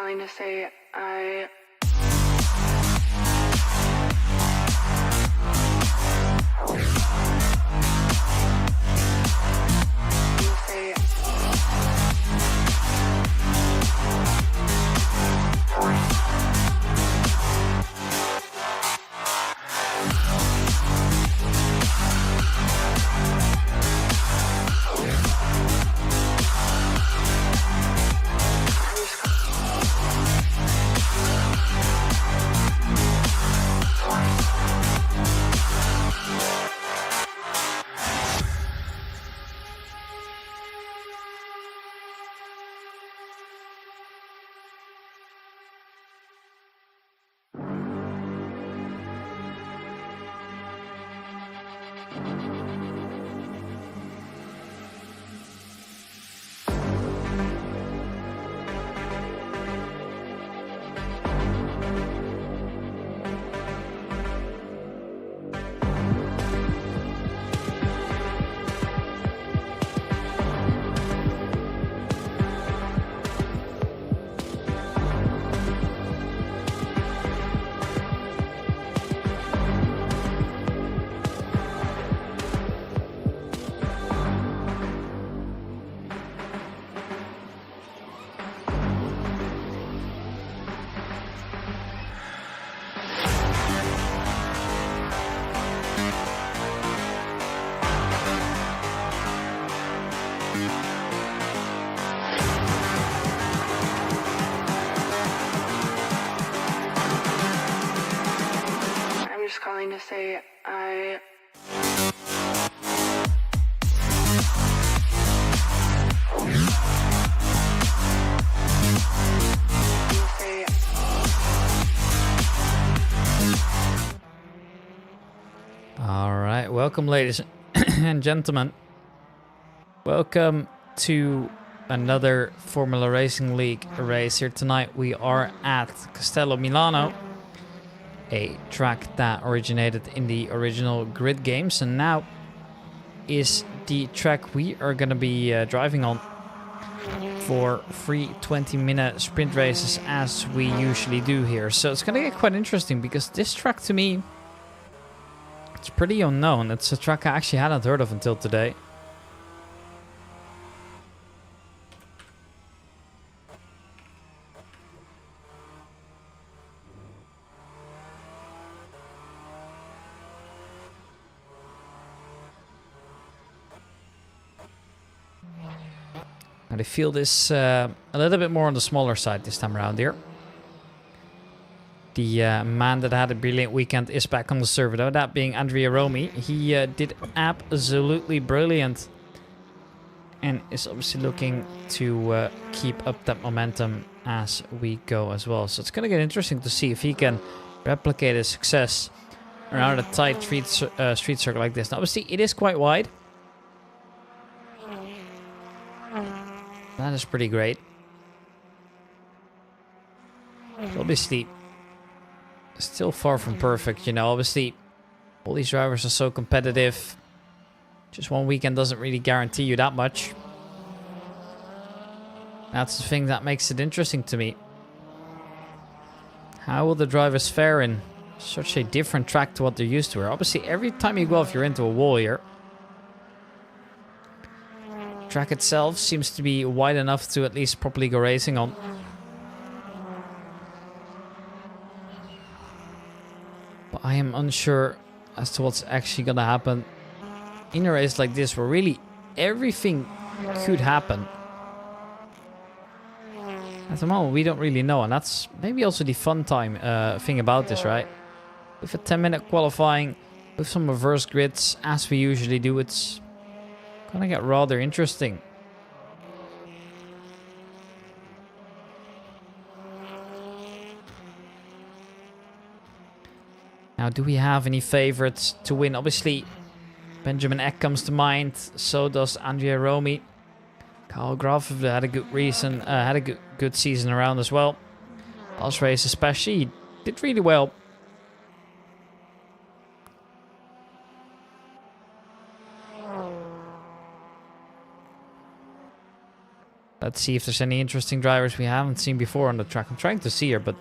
calling to say I... Calling to say I... All right, welcome ladies and gentlemen. Welcome to another Formula Racing League race here tonight. We are at Castello, Milano, a track that originated in the original Grid games and now is the track we are going to be driving on for 3 20-minute sprint races as we usually do here. So it's going to get quite interesting because this track to me, it's pretty unknown. It's a track I actually hadn't heard of until today. I feel this a little bit more on the smaller side this time around here. The man that had a brilliant weekend is back on the server, though, that being Andrea Romy. He did absolutely brilliant and is obviously looking to keep up that momentum as we go as well. So it's going to get interesting to see if he can replicate his success around a tight street circle like this. Now, obviously, it is quite wide. That is pretty great. Obviously, still far from perfect, you know. Obviously, all these drivers are so competitive. Just one weekend doesn't really guarantee you that much. That's the thing that makes it interesting to me. How will the drivers fare in such a different track to what they're used to? Obviously, every time you go off, you're into a wall here. Track itself seems to be wide enough to at least properly go racing on. But I am unsure as to what's actually going to happen in a race like this, where really everything could happen. At the moment, we don't really know, and that's maybe also the fun thing about this, right? With a 10-minute qualifying, with some reverse grids, as we usually do, it's gonna get rather interesting. Now, do we have any favorites to win? Obviously, Benjamin Eck comes to mind. So does Andrea Romy. Kyle Graf had a good reason, had a good season around as well. Last race especially, he did really well. Let's see if there's any interesting drivers we haven't seen before on the track. I'm trying to see here, but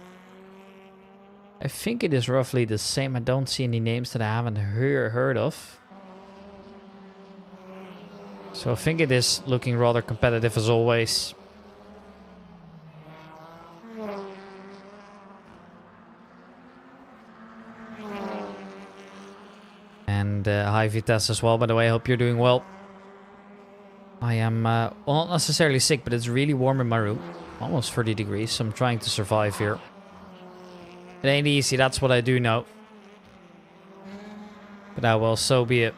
I think it is roughly the same. I don't see any names that I haven't heard of. So I think it is looking rather competitive as always. And high Vitesse as well, by the way. I hope you're doing well. I am, well, not necessarily sick, but it's really warm in my room. Almost 30 degrees, so I'm trying to survive here. It ain't easy, that's what I do know. But well, so be it.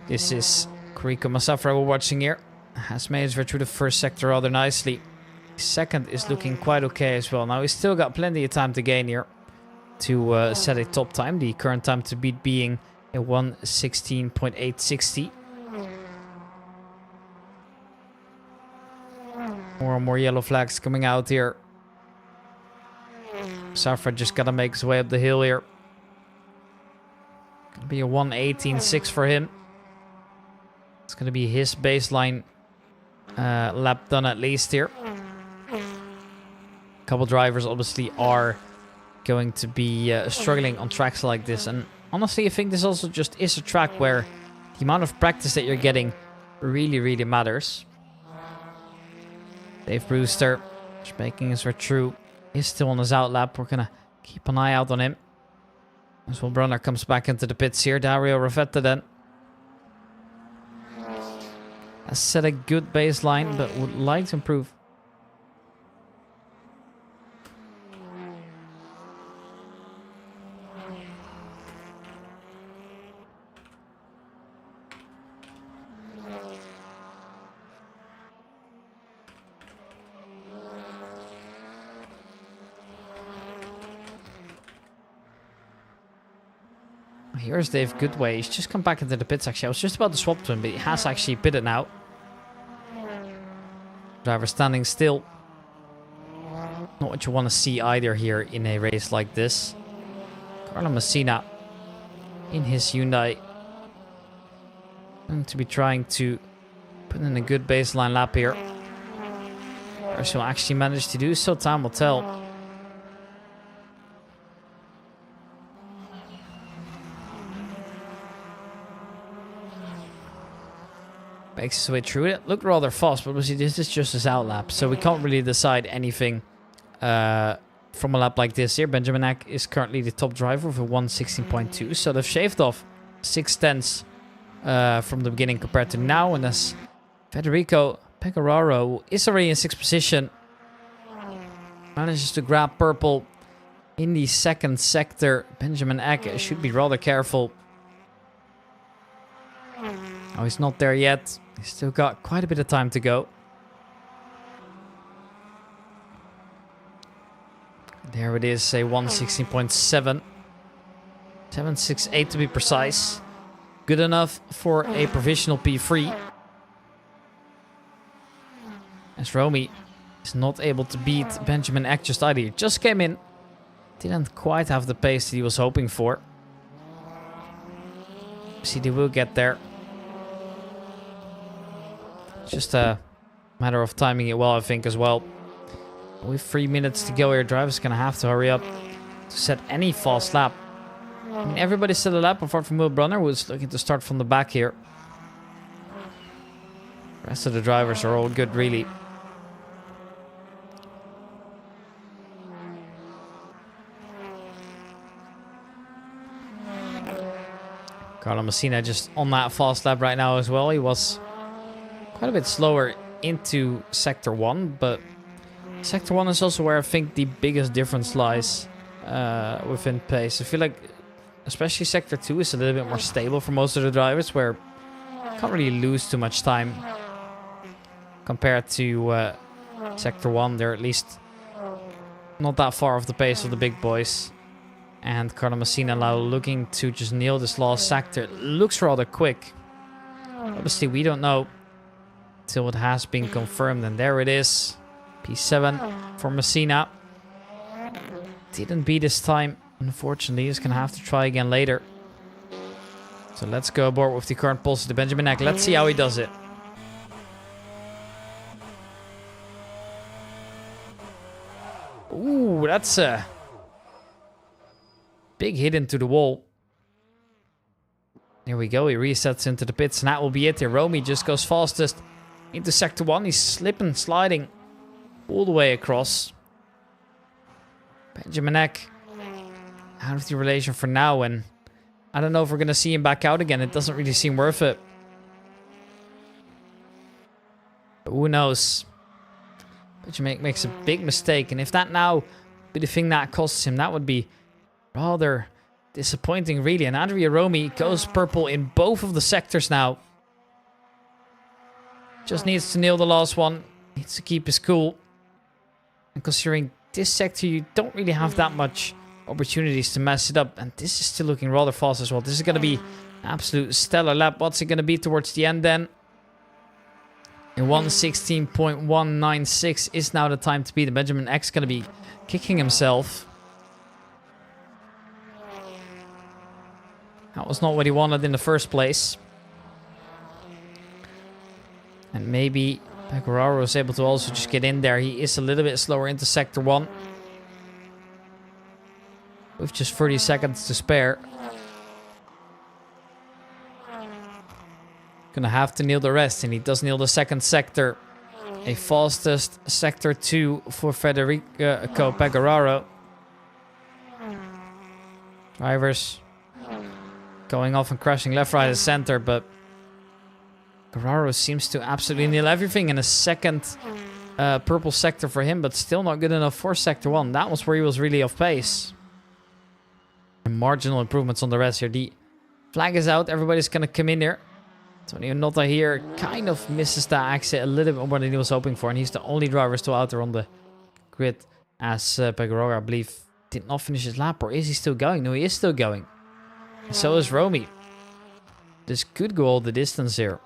This is Kuriko Masafra we're watching here. Has made his way through the first sector rather nicely. Second is looking quite okay as well. Now he's still got plenty of time to gain here to set a top time. The current time to beat being a 1:16.860. More and more yellow flags coming out here. Safra just gotta make his way up the hill here. Gonna be a 1:18.6 for him. It's gonna be his baseline lap done at least here. A couple drivers obviously are going to be struggling on tracks like this, and honestly I think this also just is a track where the amount of practice that you're getting really matters. Dave Brewster just making his way through. He's still on his out lap. We're gonna keep an eye out on him as well. Brunner comes back into the pits here. Dario Ravetta then has set a good baseline but would like to improve. Here's Dave Goodway. He's just come back into the pits actually. I was just about to swap to him, but he has actually pitted now. Driver standing still. Not what you want to see either here in a race like this. Carlo Messina in his Hyundai. Going to be trying to put in a good baseline lap here. Or she'll actually manage to do so, time will tell. Makes his way through it. Looked rather fast, but obviously this is just his out lap, so we can't really decide anything from a lap like this here. Benjamin Eck is currently the top driver with a 1:16.2, so they've shaved off 6/10 from the beginning compared to now, and as Federico Pecoraro is already in 6th position, manages to grab purple in the 2nd sector. Benjamin Eck should be rather careful. Oh, he's not there yet. He's still got quite a bit of time to go. There it is, a 1:16.7. 7:68 to be precise. Good enough for a provisional P3. As Romy is not able to beat Benjamin Eck just either. He just came in. Didn't quite have the pace that he was hoping for. See, they will get there. Just a matter of timing it well, I think, as well. With 3 minutes to go here, driver's gonna have to hurry up to set any fast lap. I mean, everybody set a lap apart from Will Brunner, who was looking to start from the back here. The rest of the drivers are all good, really. Carlo Messina just on that fast lap right now as well. He was quite a bit slower into Sector 1, but Sector 1 is also where I think the biggest difference lies within pace. I feel like especially Sector 2 is a little bit more stable for most of the drivers, where you can't really lose too much time compared to Sector 1. They're at least not that far off the pace of the big boys. And Carlo Messina now looking to just nail this last sector. It looks rather quick. Obviously, we don't know till it has been confirmed. And there it is. P7 for Messina. Didn't beat this time. Unfortunately, he's going to have to try again later. So let's go aboard with the current pulse to Benjamin Eck. Let's see how he does it. Ooh, that's a big hit into the wall. Here we go. He resets into the pits, and that will be it here. Romy just goes fastest into sector 1. He's slipping, sliding all the way across. Benjamin Eck out of the relation for now, and I don't know if we're going to see him back out again. It doesn't really seem worth it. But who knows? Benjamin Eck makes a big mistake, and if that now be the thing that costs him, that would be rather disappointing, really. And Andrea Romy goes purple in both of the sectors now. Just needs to nail the last one. Needs to keep his cool. And considering this sector, you don't really have that much opportunities to mess it up. And this is still looking rather fast as well. This is going to be an absolute stellar lap. What's it going to be towards the end then? In 1:16.196 is now the time to beat. And Benjamin Eck's going to be kicking himself. That was not what he wanted in the first place. And maybe Pecoraro was able to also just get in there. He is a little bit slower into sector 1. With just 30 seconds to spare. Gonna have to nail the rest, and he does nail the second sector. A fastest sector 2 for Federico Pecoraro. Drivers going off and crashing left, right, and center, but Pecoraro seems to absolutely nail everything in a second purple sector for him, but still not good enough for sector 1. That was where he was really off pace. And marginal improvements on the rest here. The flag is out. Everybody's going to come in here. Tony Onotta here kind of misses that exit a little bit more than he was hoping for, and he's the only driver still out there on the grid, as Pecoraro, I believe, did not finish his lap. Or is he still going? No, he is still going. So is Romy. This could go all the distance here.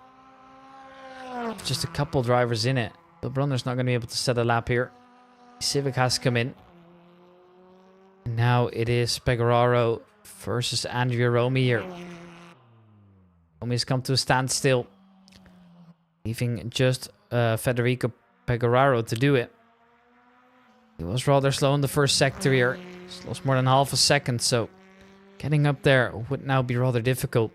Just a couple drivers in it. But Brunner's not going to be able to set a lap here. Civic has come in. And now it is Pecoraro versus Andrea Romy here. Romy's come to a standstill. Leaving just Federico Pecoraro to do it. He was rather slow in the first sector here. He's lost more than half a second, so getting up there would now be rather difficult.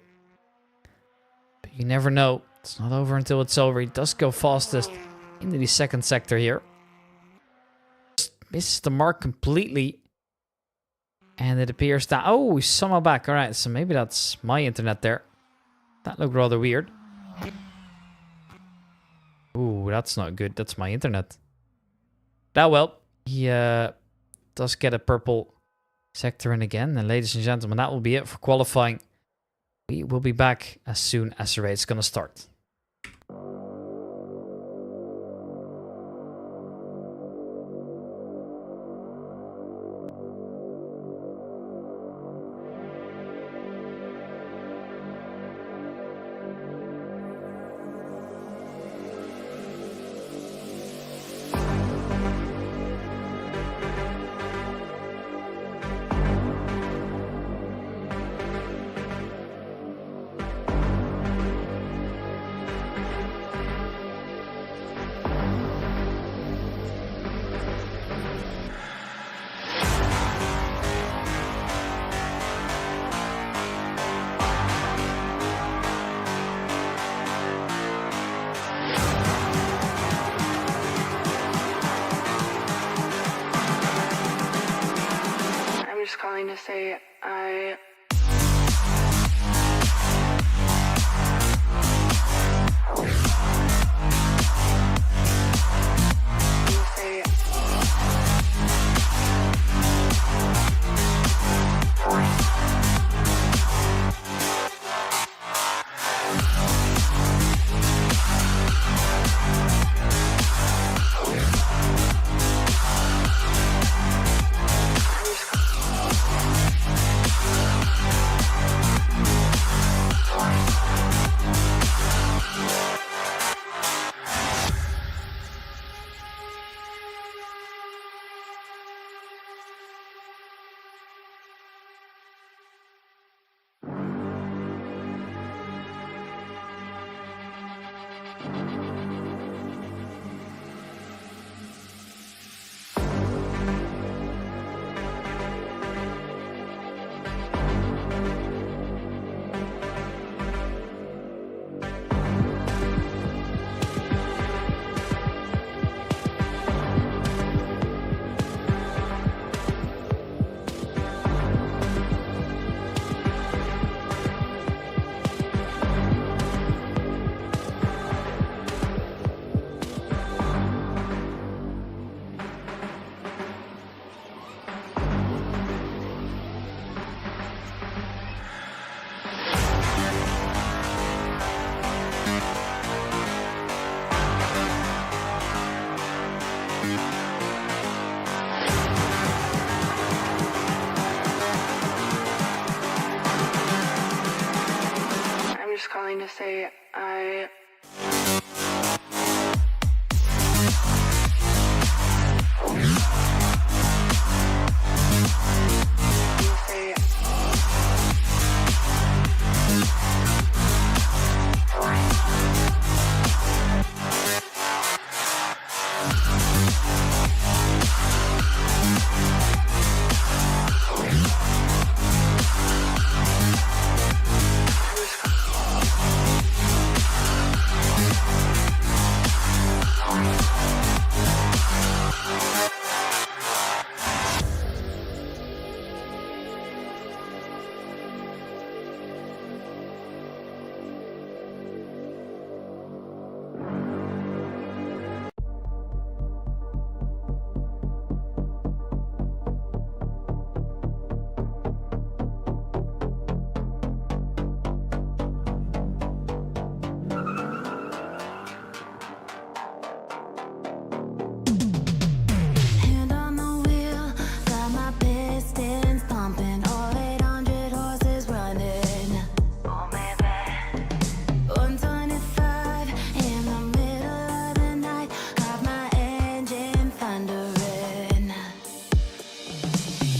But you never know. It's not over until it's over. He does go fastest into the second sector here. Just misses the mark completely. And it appears that... Oh, he's somehow back. Alright, so maybe that's my internet there. That looked rather weird. Ooh, that's not good. That's my internet. That well. He does get a purple sector in again. And ladies and gentlemen, that will be it for qualifying. We will be back as soon as the race is going to start. Calling to say I calling to say I Hand on the wheel, got my pistons pumping, all 800 horses running. Oh baby, 125 in the middle of the night, got my engine thundering.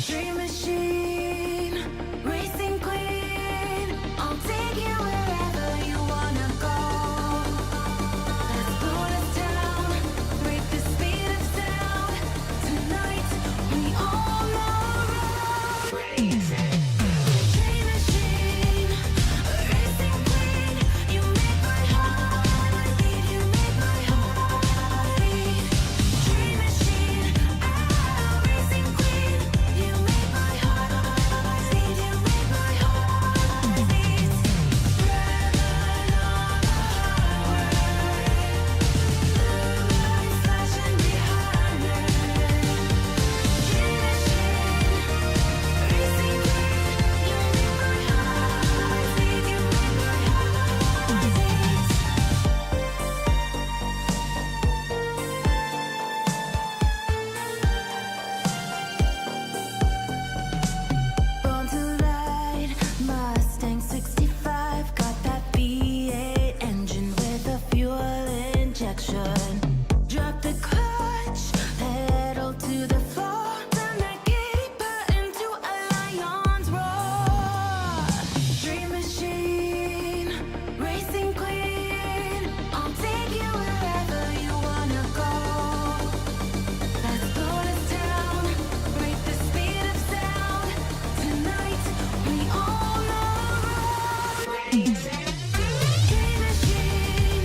Dream machine, racing queen, I'll take you wherever you wanna go. Let's blow this town, break the speed of sound. Tonight we all know racing. Dream machine, racing queen, you make my heart beat, you make my heart beat. Dream machine, racing queen, you make my heart beat, you make my heart beat. Driving on the highway, lights flashing behind me. Dream machine, racing queen, you make my heart beat, you make my heart beat. Born to ride, Mustang 65, got that V8 engine with a fuel injection. Drop the clutch, pedal to the floor, turn that giddy button to a lion's roar. Dream machine, racing queen, I'll take you wherever you wanna go. Let's blow this town, break the speed of sound. Tonight we all know racing. Dream machine,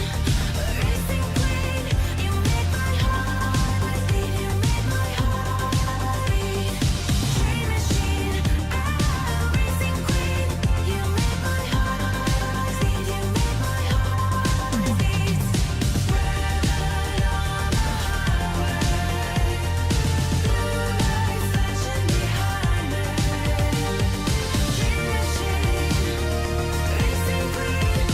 racing queen, you make my heart beat, you make my heart beat. Dream machine, racing queen, you make my heart beat, you make my heart beat. Driving on the highway, lights flashing behind me. Dream machine, racing queen, you make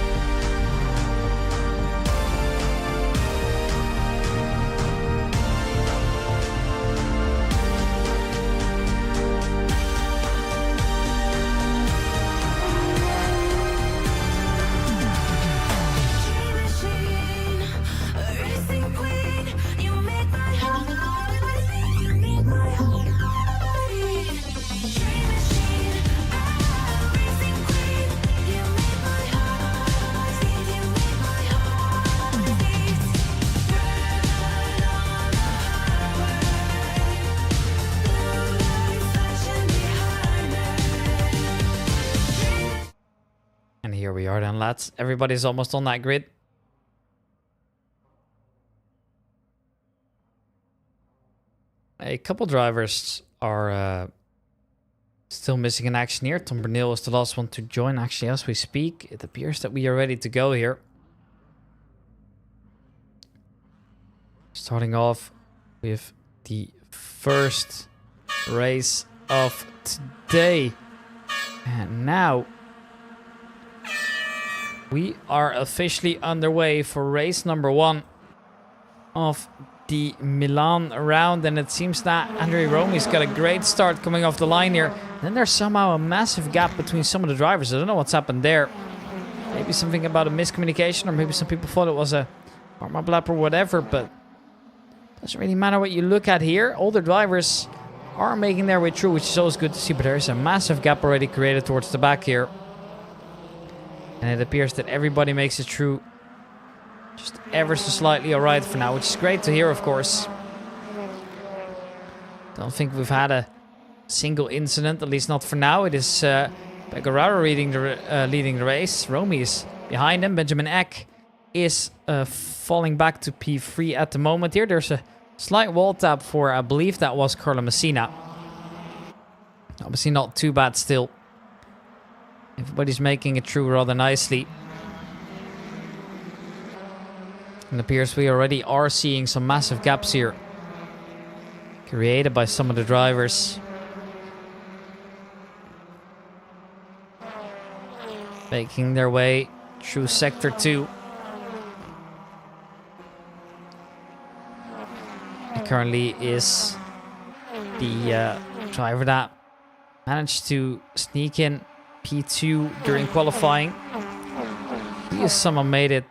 my heart beat, you make my heart beat. Dream machine, racing queen, you make my heart beat, you make my heart beat. Dream machine, racing queen, you make my heart beat, you make my heart beat. Driving on the highway, lights flashing behind me. And here we are then, lads. Everybody's almost on that grid. A couple drivers are still missing in action here. Tom Bernil is the last one to join actually as we speak. It appears that we are ready to go here. Starting off with the first race of today. And now we are officially underway for race number 1 of the Milan round, and it seems that Andrea Romi's got a great start coming off the line here. Then there's somehow a massive gap between some of the drivers. I don't know what's happened there. Maybe something about a miscommunication, or maybe some people thought it was a armor blap or whatever, but doesn't really matter what you look at here. All the drivers are making their way through, which is always good to see, but there's a massive gap already created towards the back here. And it appears that everybody makes it through just ever so slightly alright for now, which is great to hear, of course. Don't think we've had a single incident, at least not for now. It is Pecoraro leading the race. Romy is behind him. Benjamin Eck is falling back to P3 at the moment here. There's a slight wall tap for, I believe that was Carlo Messina. Obviously not too bad still. Everybody's making it through rather nicely. It appears we already are seeing some massive gaps here created by some of the drivers. Making their way through Sector 2. It currently is the driver that managed to sneak in P2 during qualifying. He is someone made it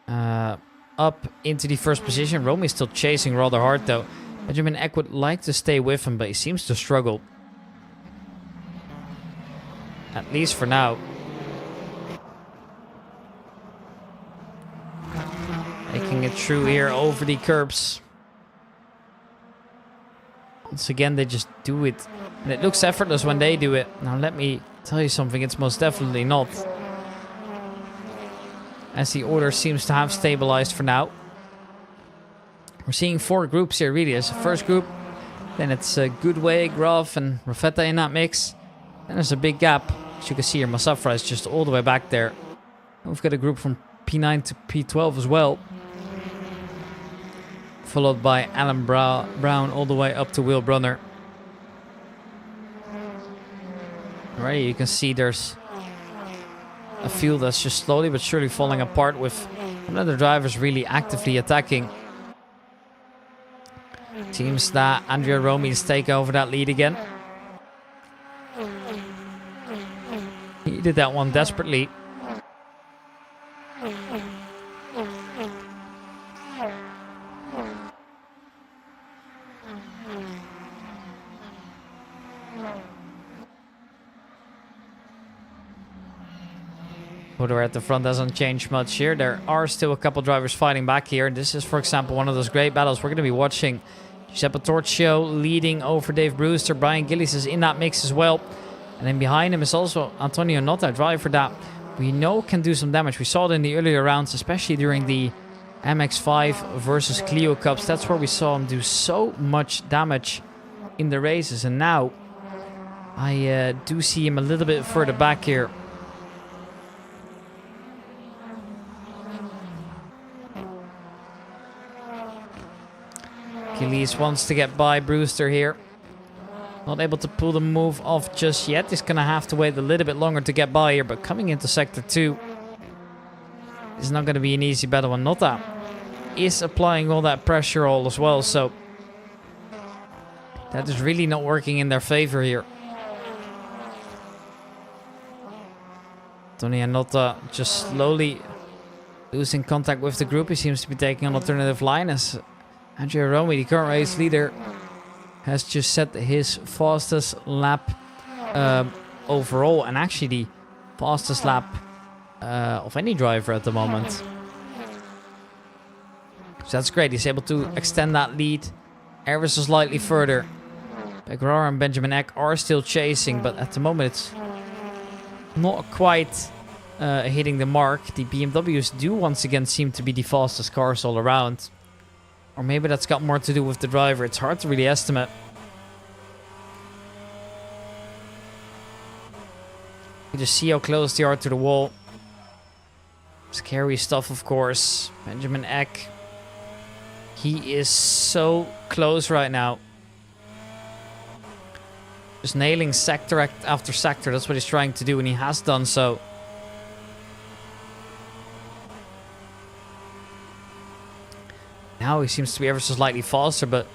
up into the first position. Romy is still chasing rather hard though. Benjamin Eck would like to stay with him, but he seems to struggle. At least for now. Making it through here over the curbs. Once again, they just do it. And it looks effortless when they do it. Now let me tell you something, it's most definitely not. As the order seems to have stabilized for now. We're seeing 4 groups here really. There's the first group. Then it's Goodway, Graf and Rafetta in that mix. Then there's a big gap. As you can see here, Masafra is just all the way back there. And we've got a group from P9 to P12 as well. Followed by Alan Brown all the way up to Will Brunner. Right, you can see there's a field that's just slowly but surely falling apart with another drivers really actively attacking. Seems that Andrea Romy is taking over that lead again. He did that one desperately. Order at the front doesn't change much here. There are still a couple drivers fighting back here. This is, for example, one of those great battles we're going to be watching. Giuseppe Torchio leading over Dave Brewster. Brian Gillies is in that mix as well. And then behind him is also Antonio Notta, a driver that we know can do some damage. We saw it in the earlier rounds, especially during the MX5 versus Clio Cups. That's where we saw him do so much damage in the races. And now I do see him a little bit further back here. Gillies wants to get by Brewster here. Not able to pull the move off just yet. He's going to have to wait a little bit longer to get by here. But coming into Sector 2 is not going to be an easy battle. And Notta is applying all that pressure all as well. So that is really not working in their favor here. Tony and Notta just slowly losing contact with the group. He seems to be taking an alternative line as Andrea Romy, the current race leader, has just set his fastest lap overall, and actually the fastest lap of any driver at the moment. So that's great. He's able to extend that lead ever so slightly further. Pecoraro and Benjamin Eck are still chasing, but at the moment it's not quite hitting the mark. The BMWs do once again seem to be the fastest cars all around. Or maybe that's got more to do with the driver. It's hard to really estimate. You just see how close they are to the wall. Scary stuff, of course. Benjamin Eck. He is so close right now. Just nailing sector after sector. That's what he's trying to do, and he has done so. Now he seems to be ever so slightly faster, but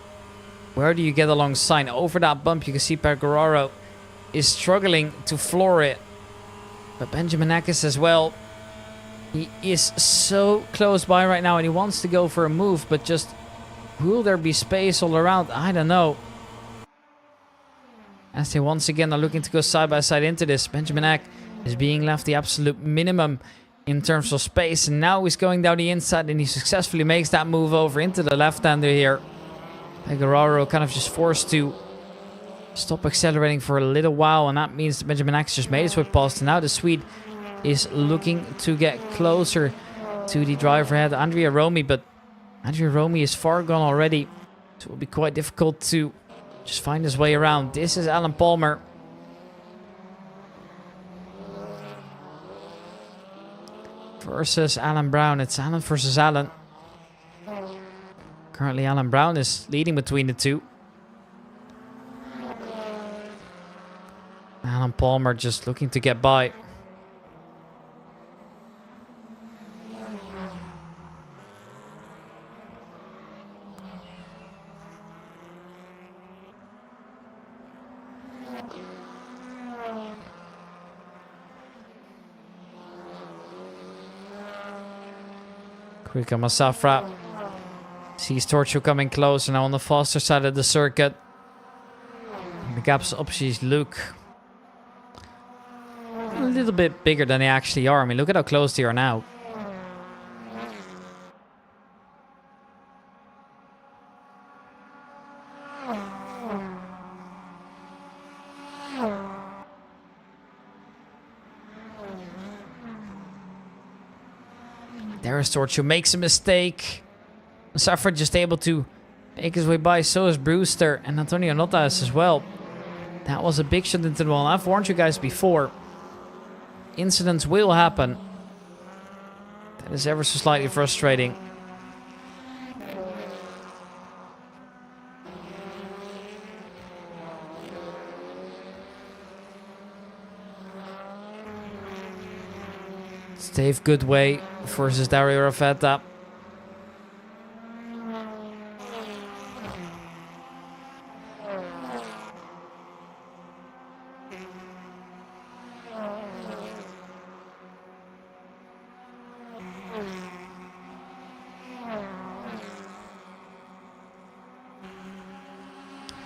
where do you get alongside? Over that bump, you can see Pecoraro is struggling to floor it. But Benjamin Eckes as well. He is so close by right now and he wants to go for a move, but just will there be space all around? I don't know. As they once again are looking to go side by side into this, Benjamin Eck is being left the absolute minimum in terms of space. And now he's going down the inside and he successfully makes that move over into the left-hander here. Pecoraro kind of just forced to stop accelerating for a little while, and that means that Benjamin Eck just made his way past. And now the Swede is looking to get closer to the driver ahead, Andrea Romy, but Andrea Romy is far gone already, so it will be quite difficult to just find his way around. This is Alan Palmer. Versus Alan Brown. It's Alan versus Alan. Currently Alan Brown is leading between the two. Alan Palmer just looking to get by. Quick on Masafra. Sees Torcho coming closer now on the faster side of the circuit. The gaps options look a little bit bigger than they actually are. I mean, look at how close they are now. There's Torcho, makes a mistake. Safra just able to make his way by. So is Brewster and Antonio Notas as well. That was a big shot into the wall. I've warned you guys before. Incidents will happen. That is ever so slightly frustrating. Dave Goodway versus Dario Raffetta.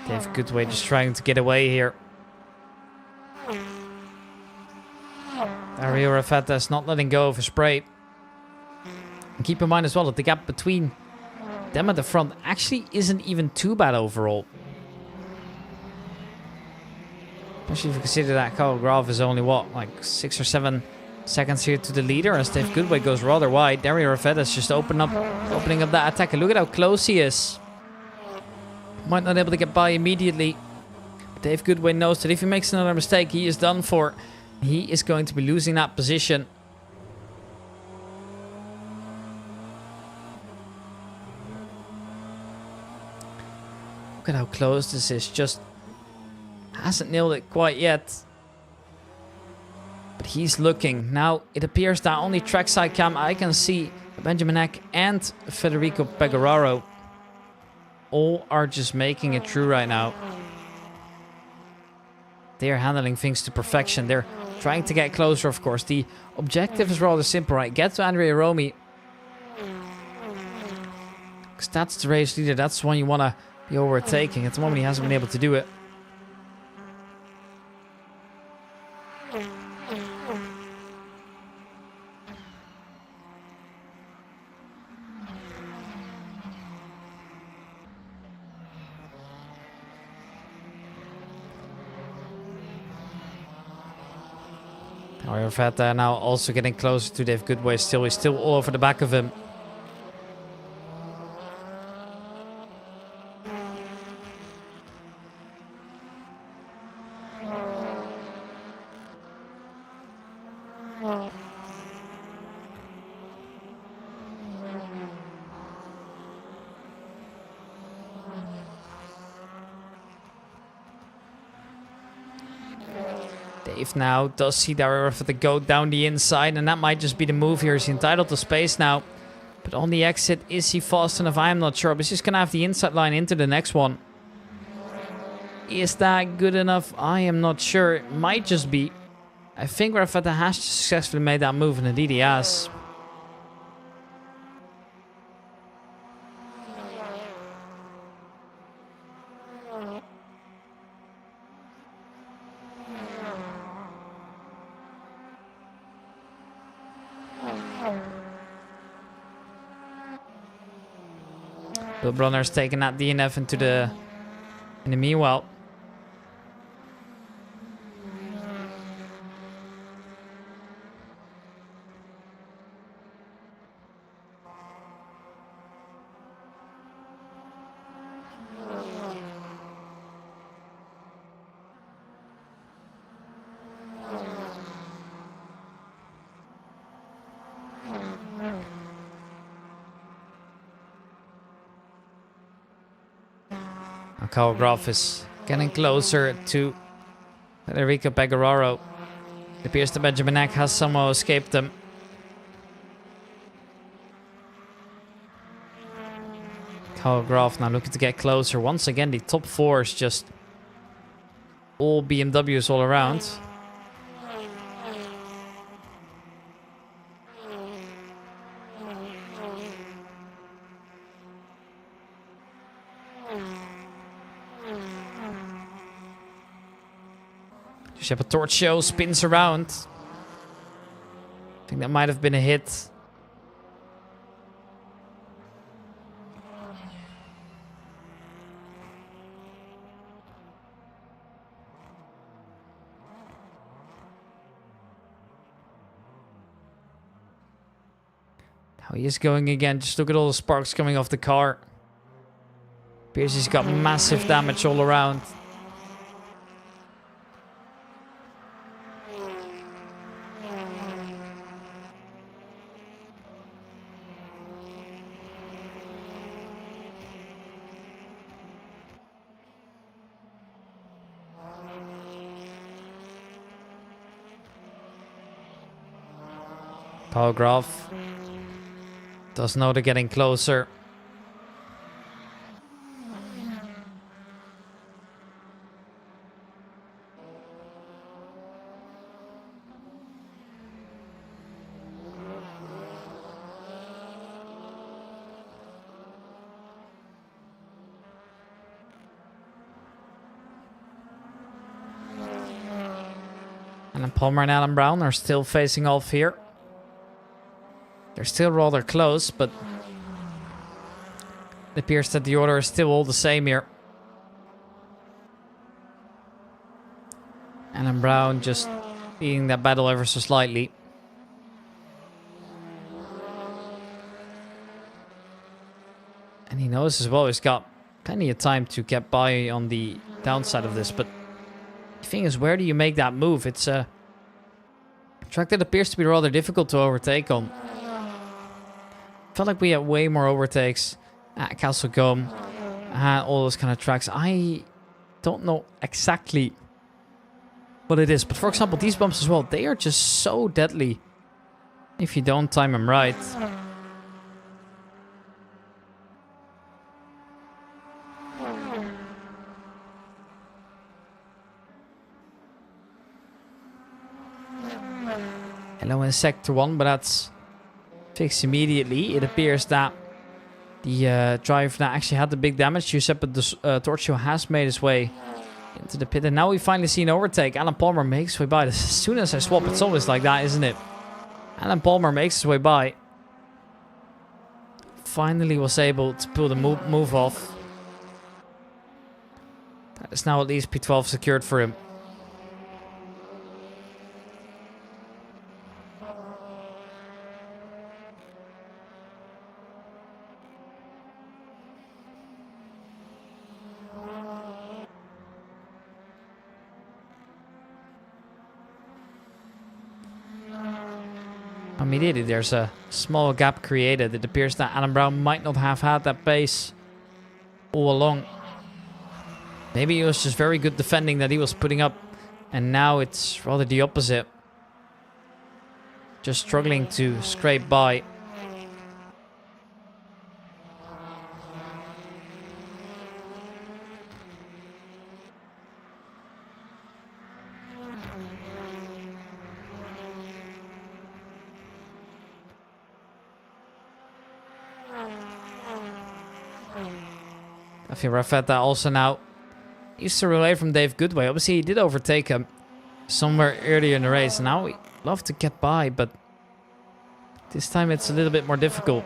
Dave Goodway just trying to get away here. Dario Raffetta is not letting go of a spray. And keep in mind as well that the gap between them at the front actually isn't even too bad overall. Especially if you consider that Kyle Graf is only, what, like 6 or 7 seconds here to the leader. As Dave Goodway goes rather wide. Dario Raffetta is just opening up that attack. And look at how close he is. Might not be able to get by immediately. But Dave Goodway knows that if he makes another mistake, he is done for. He is going to be losing that position. Look at how close this is. Just hasn't nailed it quite yet. But he's looking. Now, it appears that only trackside cam I can see Benjamin Eck and Federico Pecoraro all are just making it through right now. They are handling things to perfection. They're trying to get closer, of course. The objective is rather simple, right? Get to Andrea Romy. Because that's the race leader. That's the one you want to be overtaking. At the moment, he hasn't been able to do it. Raffetta now also getting closer to Dave Goodway. He's still all over the back of him. Dave now does see Dario Raffetta go down the inside, and that might just be the move here. He's entitled to space now. But on the exit, is he fast enough? I am not sure. But he's going to have the inside line into the next one. Is that good enough? I am not sure. It might just be. I think rFactor has successfully made that move, and indeed he has. Bill Brunner's taking that DNF into the... in the meanwhile. Kyle Groff is getting closer to Federico Pecoraro. It appears that Benjamin Eck has somehow escaped them. Kyle Groff now looking to get closer. Once again, the top four is just all BMWs all around. Shepard Torch Show spins around. I think that might have been a hit. Now he is going again. Just look at all the sparks coming off the car. Appears he's got massive damage all around. Paul Graf does know they're getting closer. Alan Palmer and Alan Brown are still facing off here. They're still rather close, but it appears that the order is still all the same here. Alan Brown just leading that battle ever so slightly. And he knows as well he's got plenty of time to get by on the downside of this, but the thing is, where do you make that move? It's a track that appears to be rather difficult to overtake on. Felt like we had way more overtakes at Castle Gome, all those kind of tracks. I don't know exactly what it is, but for example, these bumps as well, they are just so deadly if you don't time them right. Hello in Sector 1, but that's fixed immediately. It appears that the driver that actually had the big damage, Giuseppe Torchio, has made his way into the pit. And now we finally see an overtake. Alan Palmer makes his way by. As soon as I swap, it's always like that, isn't it? Alan Palmer makes his way by. Finally was able to pull the move off. That is now at least P12 secured for him. Immediately there's a small gap created. It appears that Alan Brown might not have had that pace all along. Maybe it was just very good defending that he was putting up, and now it's rather the opposite. Just struggling to scrape by. I feel Rafetta also now used to relay from Dave Goodway. Obviously, he did overtake him somewhere earlier in the race. Now we love to get by, but this time it's a little bit more difficult.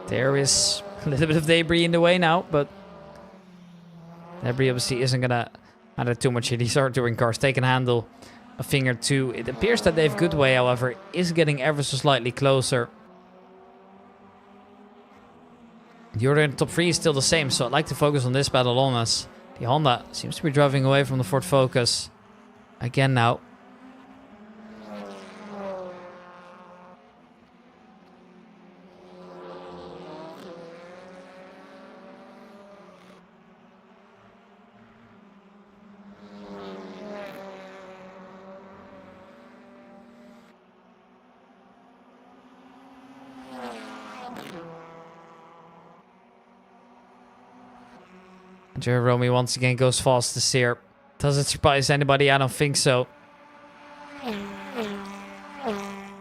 There is a little bit of debris in the way now, but debris obviously isn't gonna matter too much here. These are touring cars. They can handle a thing or two. It appears that Dave Goodway, however, is getting ever so slightly closer. The order in the top 3 is still the same, so I'd like to focus on this battle on us. The Honda seems to be driving away from the Ford Focus again now. Jerome once again goes fastest here. Does it surprise anybody? I don't think so.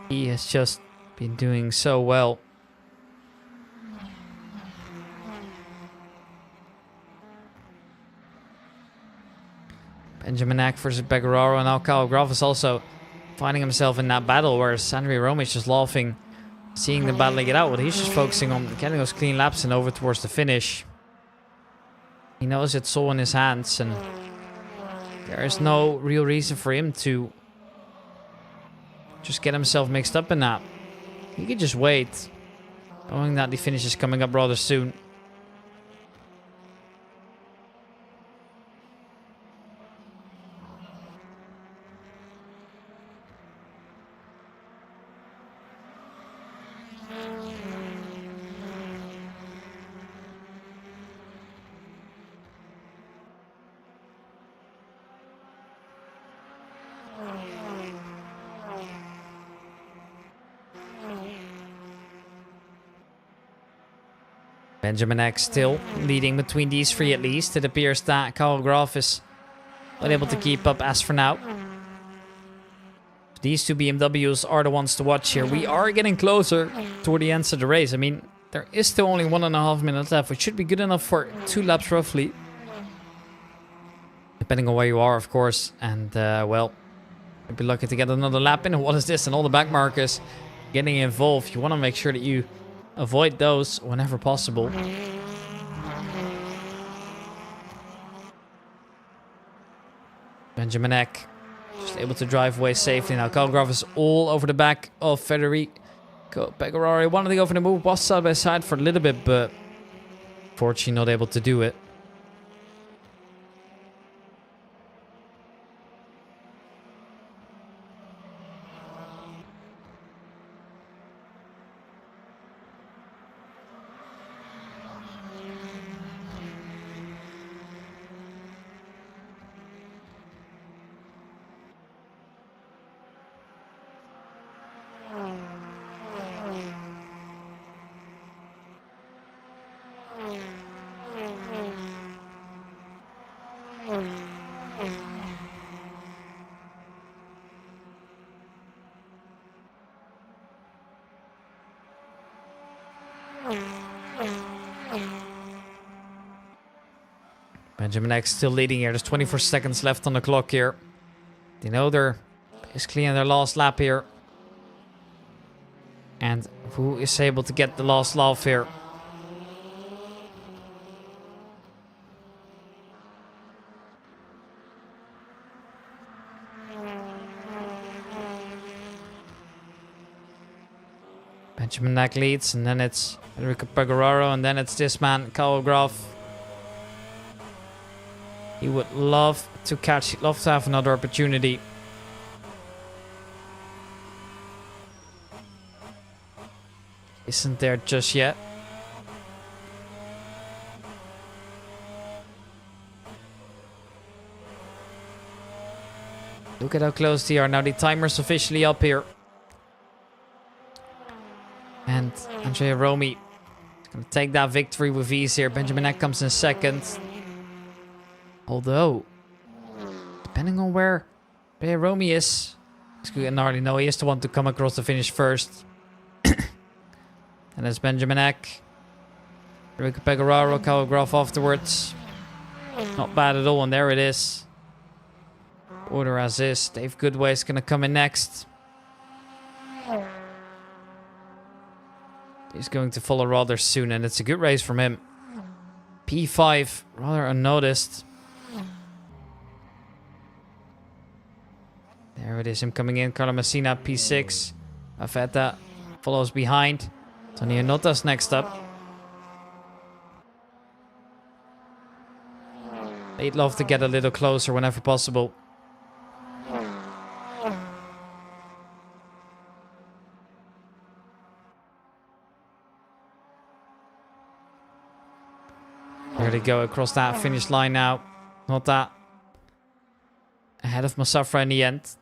He has just been doing so well. Benjamin Ack versus Begoraro, and now Kyle Groff is also finding himself in that battle, whereas Sandri Rome is just laughing, seeing the battle get out. But he's just focusing on getting those clean laps and over towards the finish. He knows it's all in his hands, and there is no real reason for him to just get himself mixed up in that. He could just wait, knowing that the finish is coming up rather soon. Benjamin X still leading between these 3 at least. It appears that Kyle Groff is unable to keep up as for now. These 2 BMWs are the ones to watch here. We are getting closer toward the end of the race. I mean, there is still only 1.5 minutes left, which should be good enough for 2 laps roughly. Depending on where you are, of course. And, well, you'll be lucky to get another lap in. And what is this? And all the back markers getting involved. You want to make sure that you avoid those whenever possible. Benjamin Eck just able to drive away safely now. Kyle Groff is all over the back of Federico Pegoraro. Wanted to go for the move, was side by side for a little bit, but fortunately not able to do it. Benjamin X still leading here. There's 24 seconds left on the clock here. They know they're basically in their last lap here. And who is able to get the last laugh here? Benjamin Nack leads, and then it's Enrico Pegoraro, and then it's this man, Kyle Groff. He would love to catch, love to have another opportunity. Isn't there just yet. Look at how close they are. Now the timer's officially up here. And Andrea Romy is going to take that victory with ease here. Benjamin Eck comes in second. Although, depending on where Andrea Romy is, and I already know he is the one to come across the finish first. And it's Benjamin Eck. Rico Pecoraro, Kyle Groff afterwards. Not bad at all, and there it is. Order as is. Dave Goodway is going to come in next. He's going to follow rather soon, and it's a good race from him. P5, rather unnoticed. There it is, him coming in. Carlo Messina, P6. Afeta follows behind. Tony Inota's next up. They'd love to get a little closer whenever possible. There they go across that finish line now. Not that. Ahead of Masafra in the end.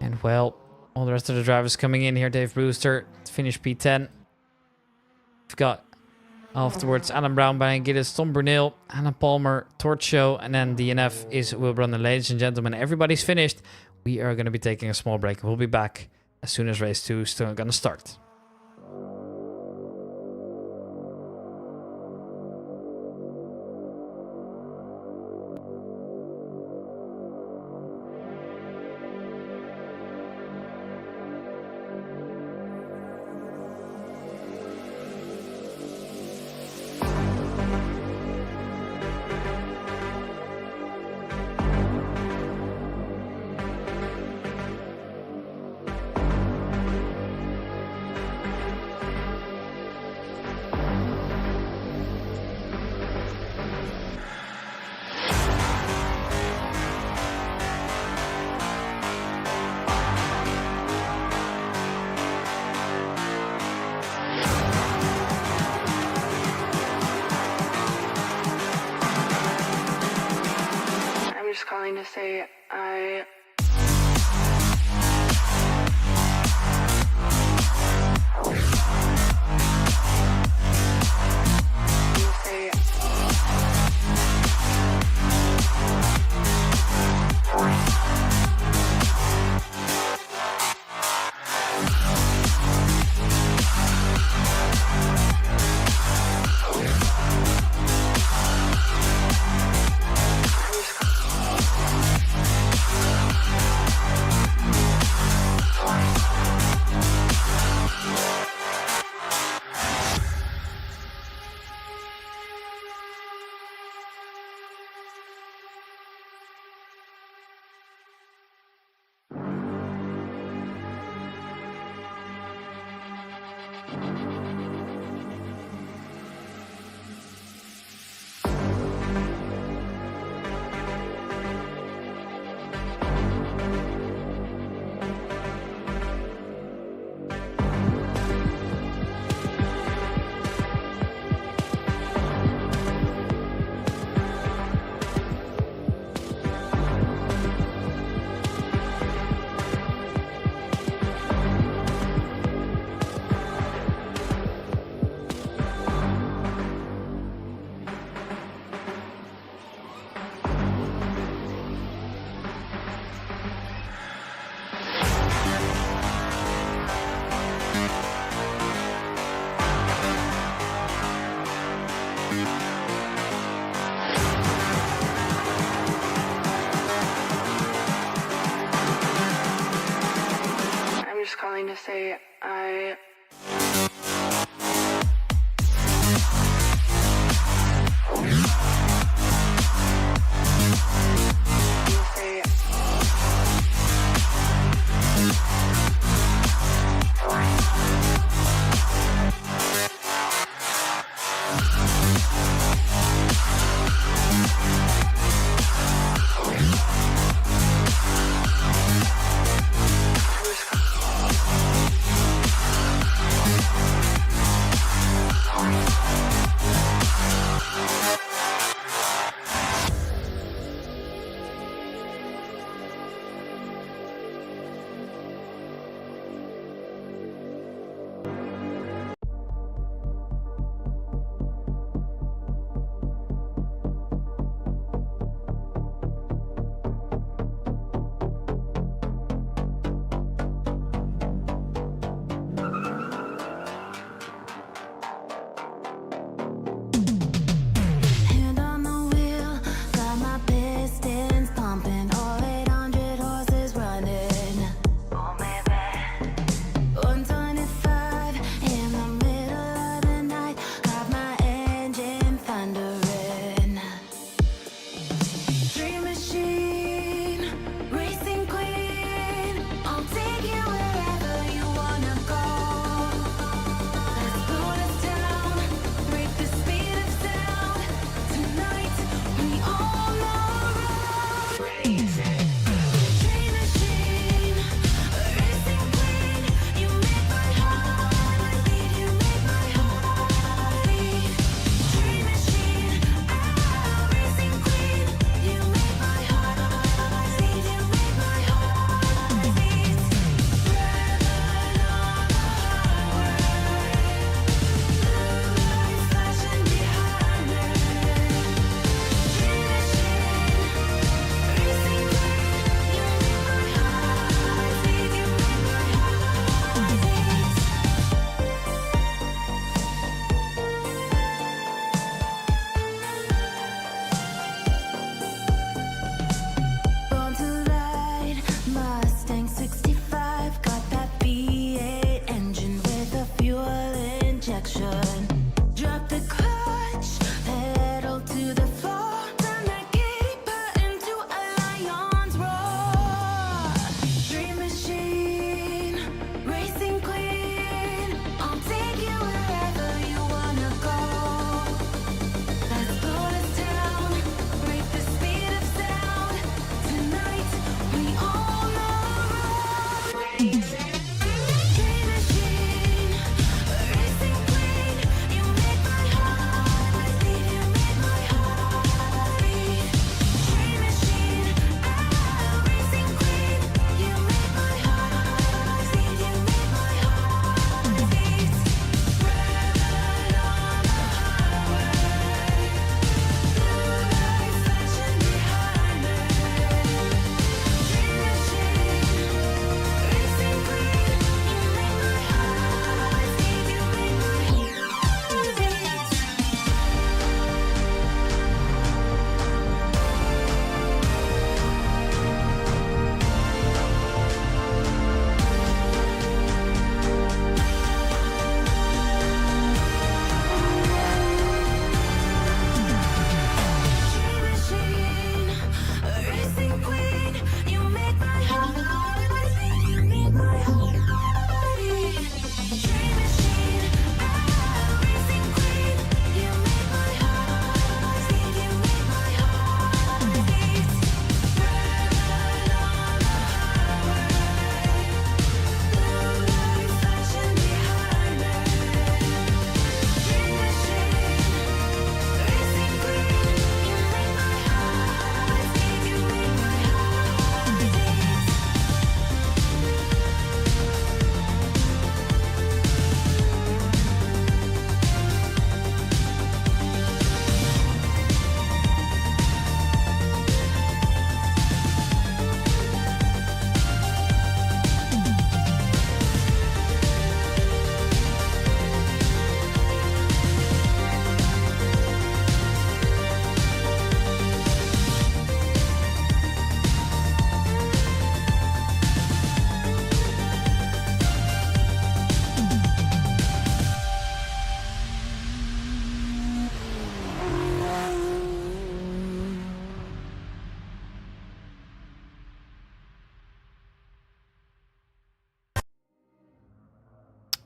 And well, all the rest of the drivers coming in here. Dave Brewster to finish P10. We've got afterwards Adam Brown, Brian Giddis, Tom Burnell, Anna Palmer, Torcho, and then DNF is Will Brunner. Ladies and gentlemen, everybody's finished. We are going to be taking a small break. We'll be back as soon as race 2 is still going to start. I'm just calling to say I calling to say I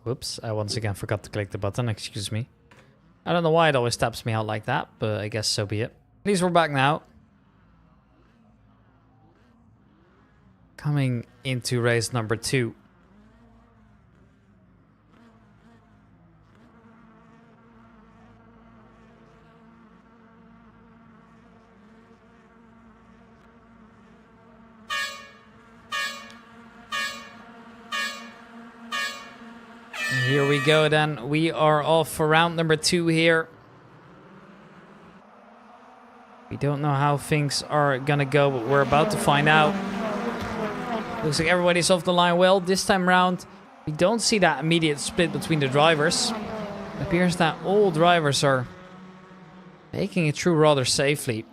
Whoops, I once again forgot to click the button, excuse me. I don't know why it always taps me out like that, but I guess so be it. At least we're back now. Coming into race number 2. Here we go then. We are off for round number 2 here. We don't know how things are gonna go, but we're about to find out. Looks like everybody's off the line well. This time round, we don't see that immediate split between the drivers. It appears that all drivers are making it through rather safely.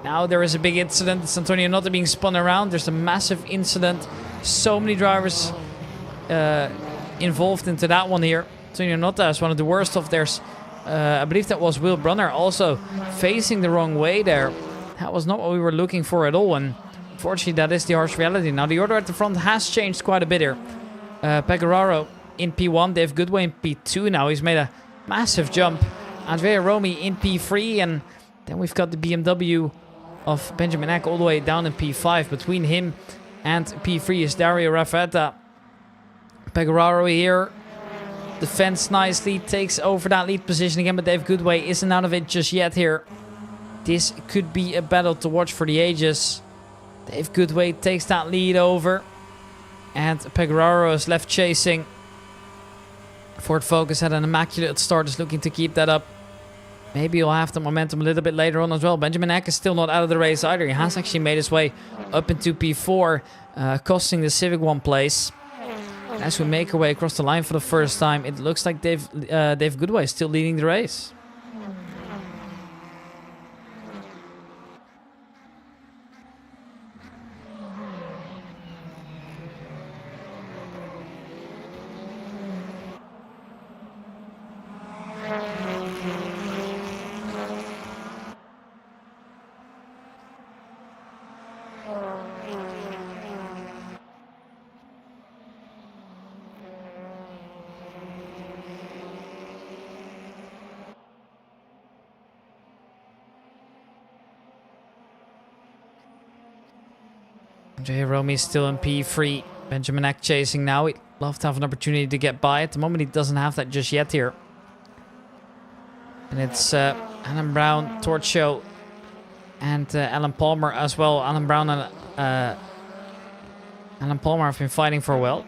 Now there is a big incident. It's Antonio Notta being spun around. There's a massive incident. So many drivers involved into that one here. Antonio Notta is one of the worst of theirs. I believe that was Will Brunner also facing the wrong way there. That was not what we were looking for at all, and unfortunately that is the harsh reality. Now the order at the front has changed quite a bit here. Pecoraro in P1, Dave Goodway in P2 now. He's made a massive jump. Andrea Romy in P3, and then we've got the BMW of Benjamin Eck all the way down in P5. Between him and P3 is Dario Raffetta. Pecoraro here defends nicely, takes over that lead position again, but Dave Goodway isn't out of it just yet here. This could be a battle to watch for the ages. Dave Goodway takes that lead over, and Pecoraro is left chasing. Ford Focus had an immaculate start, is looking to keep that up. Maybe he'll have the momentum a little bit later on as well. Benjamin Eck is still not out of the race either. He has actually made his way up into P4, costing the Civic one place. As we make our way across the line for the first time, it looks like Dave Goodway is still leading the race. Jay Romy still in P3. Benjamin Eck chasing now. He'd love to have an opportunity to get by. At the moment, he doesn't have that just yet here. And it's Alan Brown, Torcho, and Alan Palmer as well. Alan Brown and Alan Palmer have been fighting for a while.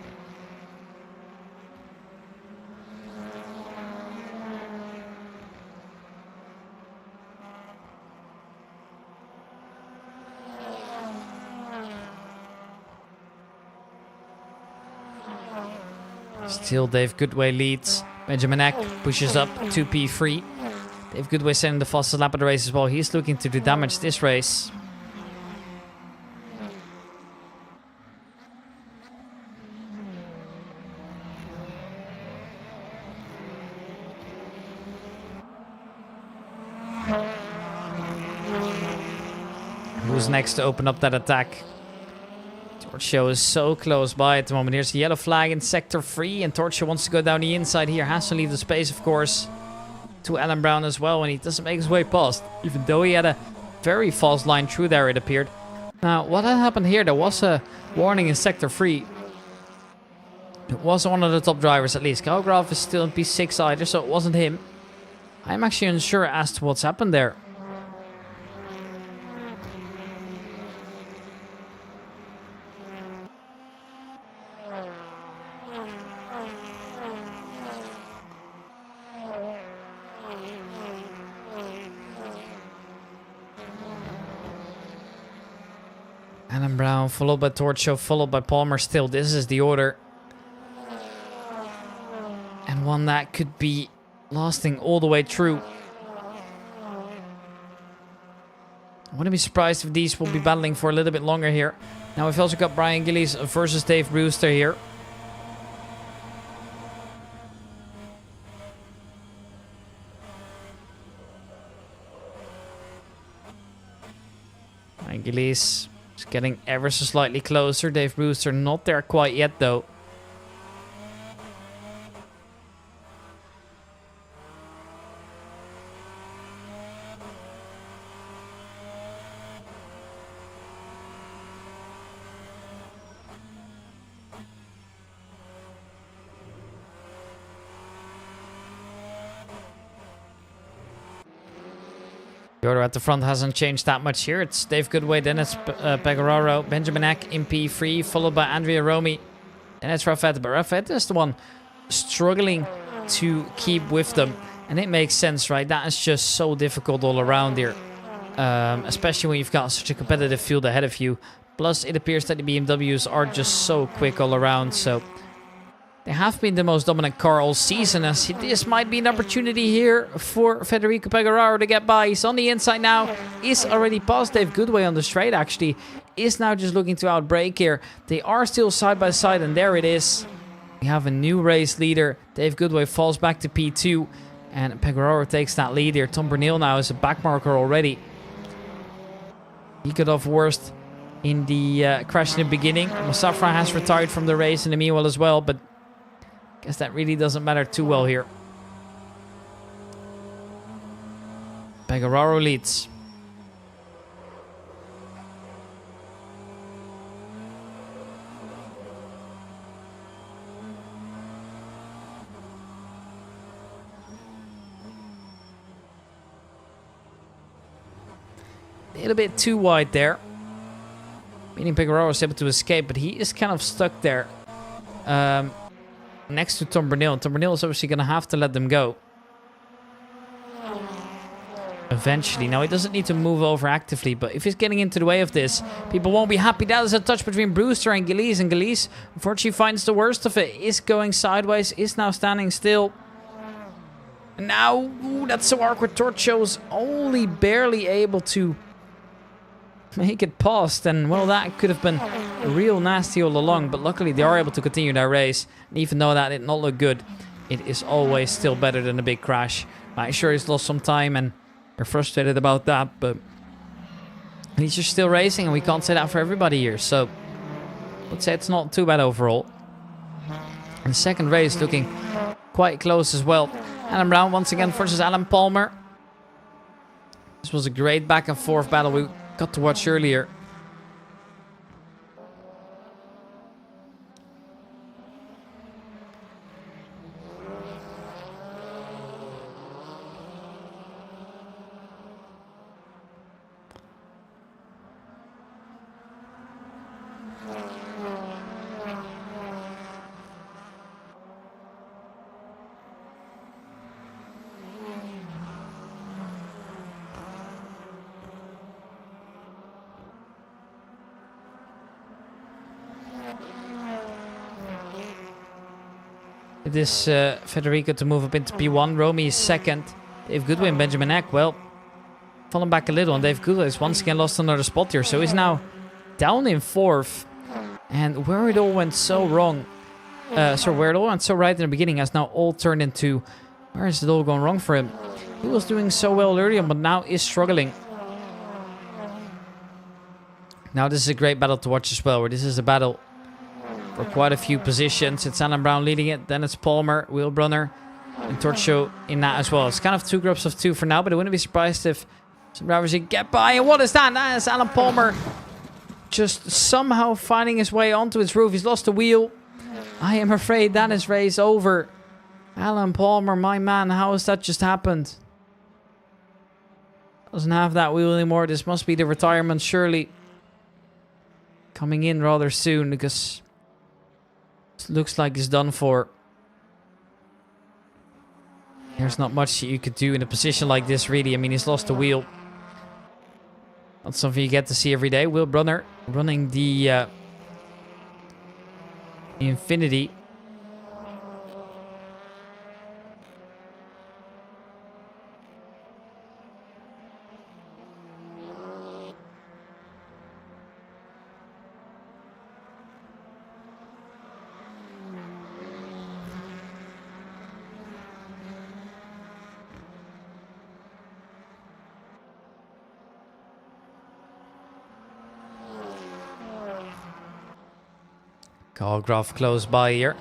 Still Dave Goodway leads. Benjamin Eck pushes up to P3. Dave Goodway setting the fastest lap of the race as well. He's looking to do damage this race. Who's next to open up that attack? Torcho is so close by at the moment. Here's the yellow flag in sector 3, and Torcho wants to go down the inside here. Has to leave the space, of course, to Alan Brown as well, and he doesn't make his way past, even though he had a very fast line through there, it appeared. Now, what had happened here, there was a warning in sector 3. It was one of the top drivers, at least. Calgraf is still in P6 either, so it wasn't him. I'm actually unsure as to what's happened there. Alan Brown, followed by Torcho, followed by Palmer still. This is the order. And one that could be lasting all the way through. I wouldn't be surprised if these will be battling for a little bit longer here. Now we've also got Brian Gillies versus Dave Brewster here. Brian Gillies is getting ever so slightly closer. Dave Brewster not there quite yet though. The order at the front hasn't changed that much here. It's Dave Goodway, then it's Pecoraro, Benjamin Eck in P3, followed by Andrea Romy. Then it's rFactor, but rFactor is the one struggling to keep with them. And it makes sense, right? That is just so difficult all around here. Especially when you've got such a competitive field ahead of you. Plus, it appears that the BMWs are just so quick all around. So, they have been the most dominant car all season. As this might be an opportunity here for Federico Pecoraro to get by. He's on the inside now. Is already past Dave Goodway on the straight, actually. Is now just looking to outbrake here. They are still side by side, and there it is. We have a new race leader. Dave Goodway falls back to P2. And Pecoraro takes that lead here. Tom Bernil now is a backmarker already. He got off worst in the crash in the beginning. Musafra has retired from the race in the meanwhile as well, but I guess that really doesn't matter too well here. Pecoraro leads. A little bit too wide there. Meaning Pecoraro is able to escape, but he is kind of stuck there. Next to Tom Bernil. Tom Bernil is obviously going to have to let them go. Eventually. Now, he doesn't need to move over actively, but if he's getting into the way of this, people won't be happy. That is a touch between Brewster and Gillies, and Gillies, unfortunately, finds the worst of it. Is going sideways, is now standing still. And now, ooh, that's so awkward. Torcho's only barely able to make it past, and well, that could have been real nasty all along, but luckily they are able to continue their race. And even though that did not look good, it is always still better than a big crash. I'm sure he's lost some time and they're frustrated about that, but he's just still racing, and we can't say that for everybody here, so let's say it's not too bad overall. And the second race looking quite close as well. Adam Brown once again versus Alan Palmer. This was a great back and forth battle we got to watch earlier. It is Federico to move up into P1. Romy is second. Dave Goodway and Benjamin Eck, well, fallen back a little. And Dave Goodway has once again lost another spot here. So he's now down in fourth. And where it all went so wrong, where it all went so right in the beginning has now all turned into, where is it all going wrong for him? He was doing so well earlier, but now is struggling. Now this is a great battle to watch as well, where this is a battle for quite a few positions. It's Alan Brown leading it, then it's Palmer, Wheelbrunner, and Torcho in that as well. It's kind of two groups of two for now, but I wouldn't be surprised if some drivers get by. And what is that? That is Alan Palmer just somehow finding his way onto his roof. He's lost the wheel. I am afraid that is race over. Alan Palmer, my man, how has that just happened? Doesn't have that wheel anymore. This must be the retirement, surely. Coming in rather soon, because it looks like it's done for. There's not much you could do in a position like this, really. I mean, he's lost the wheel. Not something you get to see every day. Wheelbrunner running the Infinity. Calgraph close by here.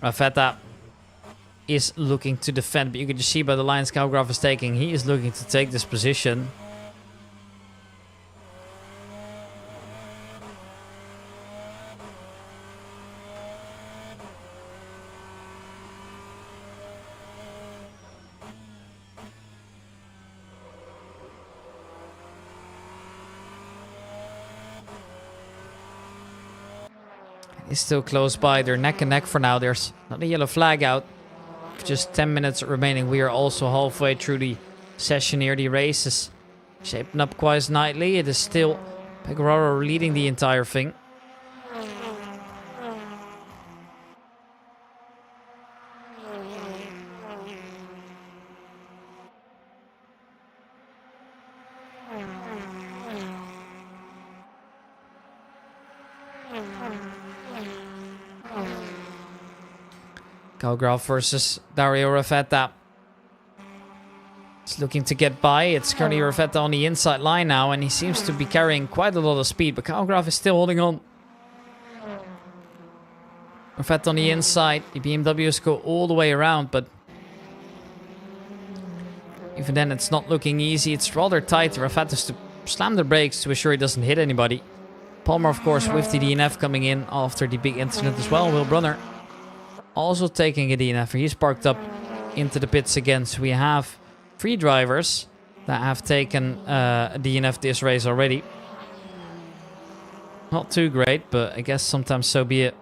Rafetta is looking to defend, but you can just see by the lines Calgraph is taking, he is looking to take this position. is still close by. They're neck and neck for now. There's not a yellow flag out. Just 10 minutes remaining. We are also halfway through the session here. The race is shaping up quite nicely. It is still Pecoraro leading the entire thing. Calgraf versus Dario Rafetta. He's looking to get by. It's currently Rafetta on the inside line now, and he seems to be carrying quite a lot of speed, but Calgraf is still holding on. Rafetta on the inside. The BMWs go all the way around, but even then it's not looking easy. It's rather tight. Rafetta has to slam the brakes to ensure he doesn't hit anybody. Palmer, of course, with the DNF coming in after the big incident as well. Will Brunner also taking a DNF. He's parked up into the pits again. So we have 3 drivers that have taken a DNF this race already. Not too great, but I guess sometimes so be it.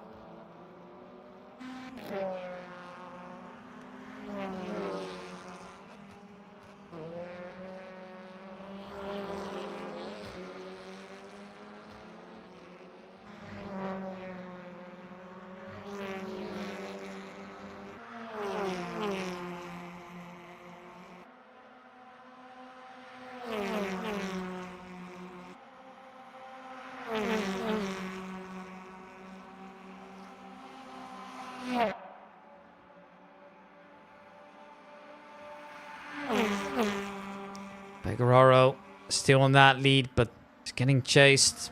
Pecoraro still in that lead, but he's getting chased.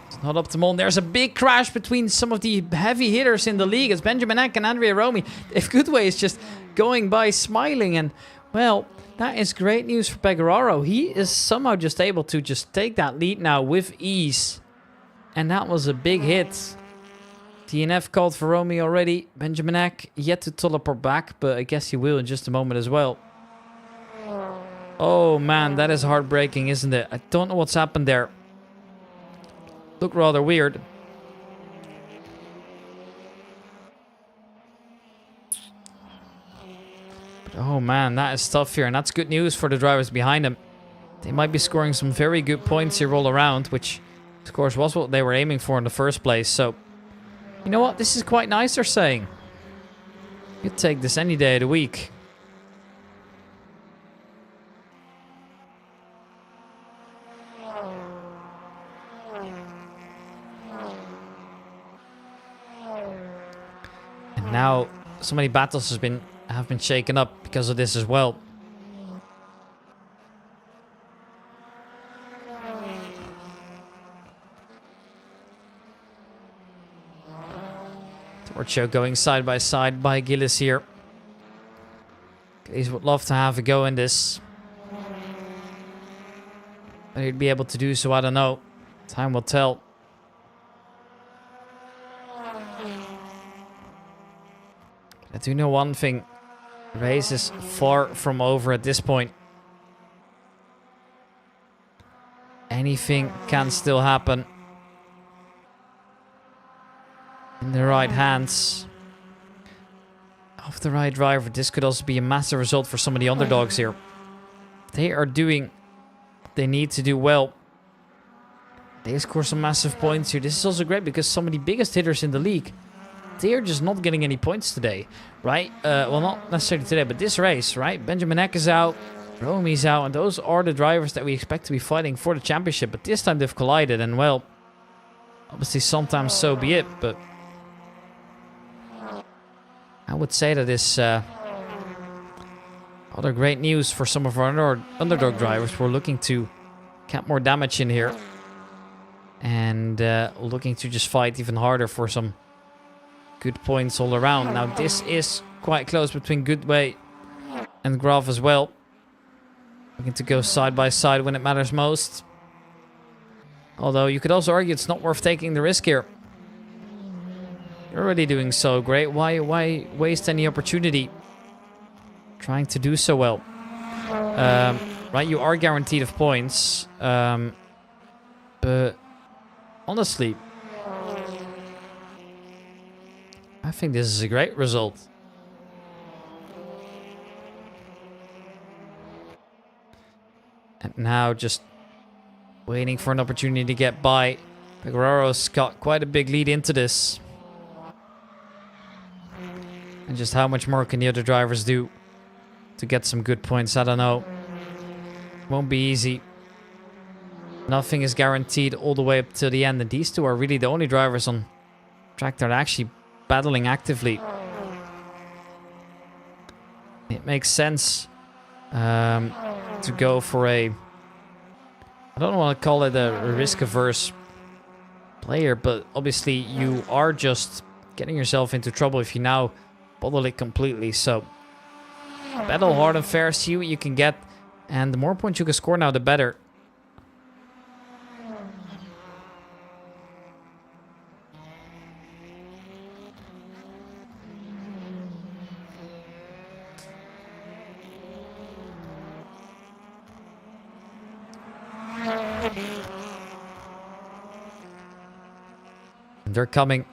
It's not optimal. And there's a big crash between some of the heavy hitters in the league. It's Benjamin Eck and Andrea Romy. If Goodway is just going by smiling, and well, that is great news for Pecoraro. He is somehow just able to just take that lead now with ease. And that was a big hit. DNF called for Romy already. Benjamin Eck yet to teleport back, but I guess he will in just a moment as well. Oh man, that is heartbreaking, isn't it? I don't know what's happened there. Looked rather weird. But oh man, that is tough here, and that's good news for the drivers behind him. They might be scoring some very good points here all around, which of course was what they were aiming for in the first place. So, you know what? This is quite nice, they're saying. You'd take this any day of the week. And now so many battles have been shaken up because of this as well. Torcho going side by side by Gillis here. Gillis would love to have a go in this. But he'd be able to do so, I don't know. Time will tell. I do know one thing. The race is far from over at this point. Anything can still happen. In the right hands of the right driver. This could also be a massive result for some of the underdogs here. They are doing what they need to do well. They score some massive points here. This is also great because some of the biggest hitters in the league, they are just not getting any points today, right? Well, not necessarily today, but this race, right? Benjamin Eck is out, Romy's out, and those are the drivers that we expect to be fighting for the championship. But this time they've collided, and well, obviously sometimes so be it, but I would say that is other great news for some of our underdog drivers. We're looking to cap more damage in here and looking to just fight even harder for some good points all around. Now this is quite close between Goodway and Graf as well. Looking to go side by side when it matters most. Although you could also argue it's not worth taking the risk here. You're already doing so great. Why waste any opportunity trying to do so well? Right, you are guaranteed of points. But honestly, I think this is a great result. And now just waiting for an opportunity to get by. Pegueraro's got quite a big lead into this. And just how much more can the other drivers do to get some good points? I don't know. Won't be easy. Nothing is guaranteed all the way up to the end. And these two are really the only drivers on track that are actually battling actively. It makes sense to go for a... I don't want to call it a risk-averse player, but obviously you are just getting yourself into trouble if you now bottle it completely. So battle hard and fair, see what you can get, and the more points you can score now, the better. They're coming.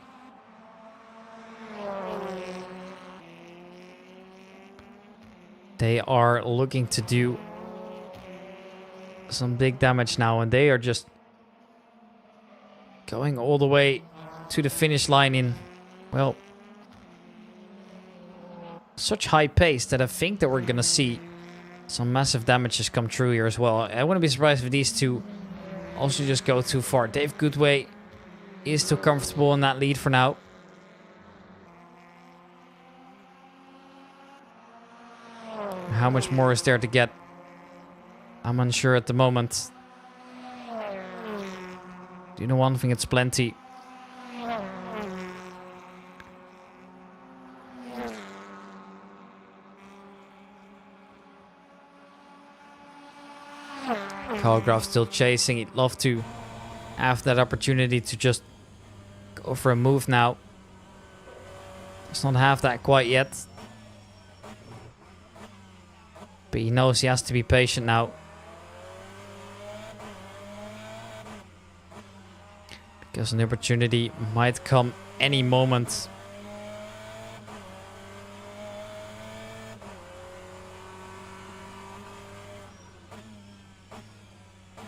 They are looking to do some big damage now, and they are just going all the way to the finish line in, well, such high pace that I think that we're gonna see some massive damages come true here as well. I wouldn't be surprised if these two also just go too far. Dave Goodway is too comfortable in that lead for now. How much more is there to get? I'm unsure at the moment. Do you know one thing? It's plenty. Calgraf still chasing. He'd love to have that opportunity to just go for a move now. Does not have that quite yet. But he knows he has to be patient now. Because an opportunity might come any moment.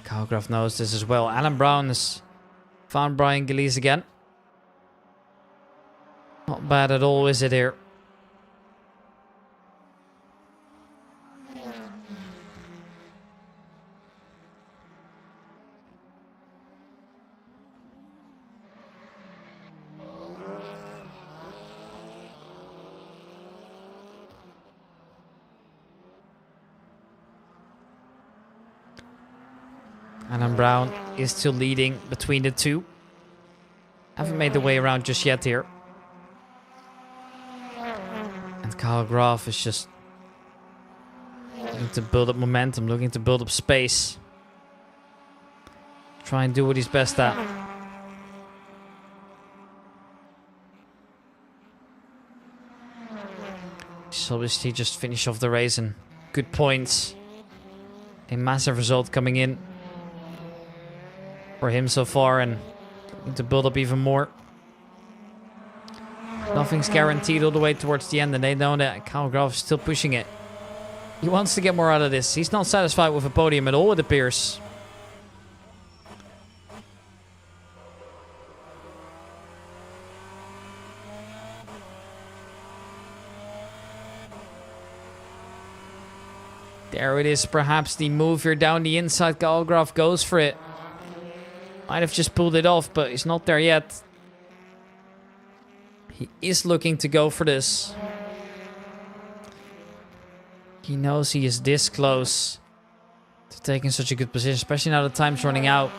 Calgraf knows this as well. Alan Brown has found Brian Gillies again. Not bad at all, is it here? Alan Brown is still leading between the two. Haven't made the way around just yet here. And Calgraf is just looking to build up momentum, looking to build up space. Try and do what he's best at. He's obviously just finished off the race and good points. A massive result coming in for him so far, and looking to build up even more. Nothing's guaranteed all the way towards the end, and they know that Calgraf is still pushing it. He wants to get more out of this. He's not satisfied with a podium at all, it appears. There it is, perhaps the move here down the inside. Calgraf goes for it. Might have just pulled it off, but he's not there yet. He is looking to go for this. He knows he is this close to taking such a good position, especially now the time's running out.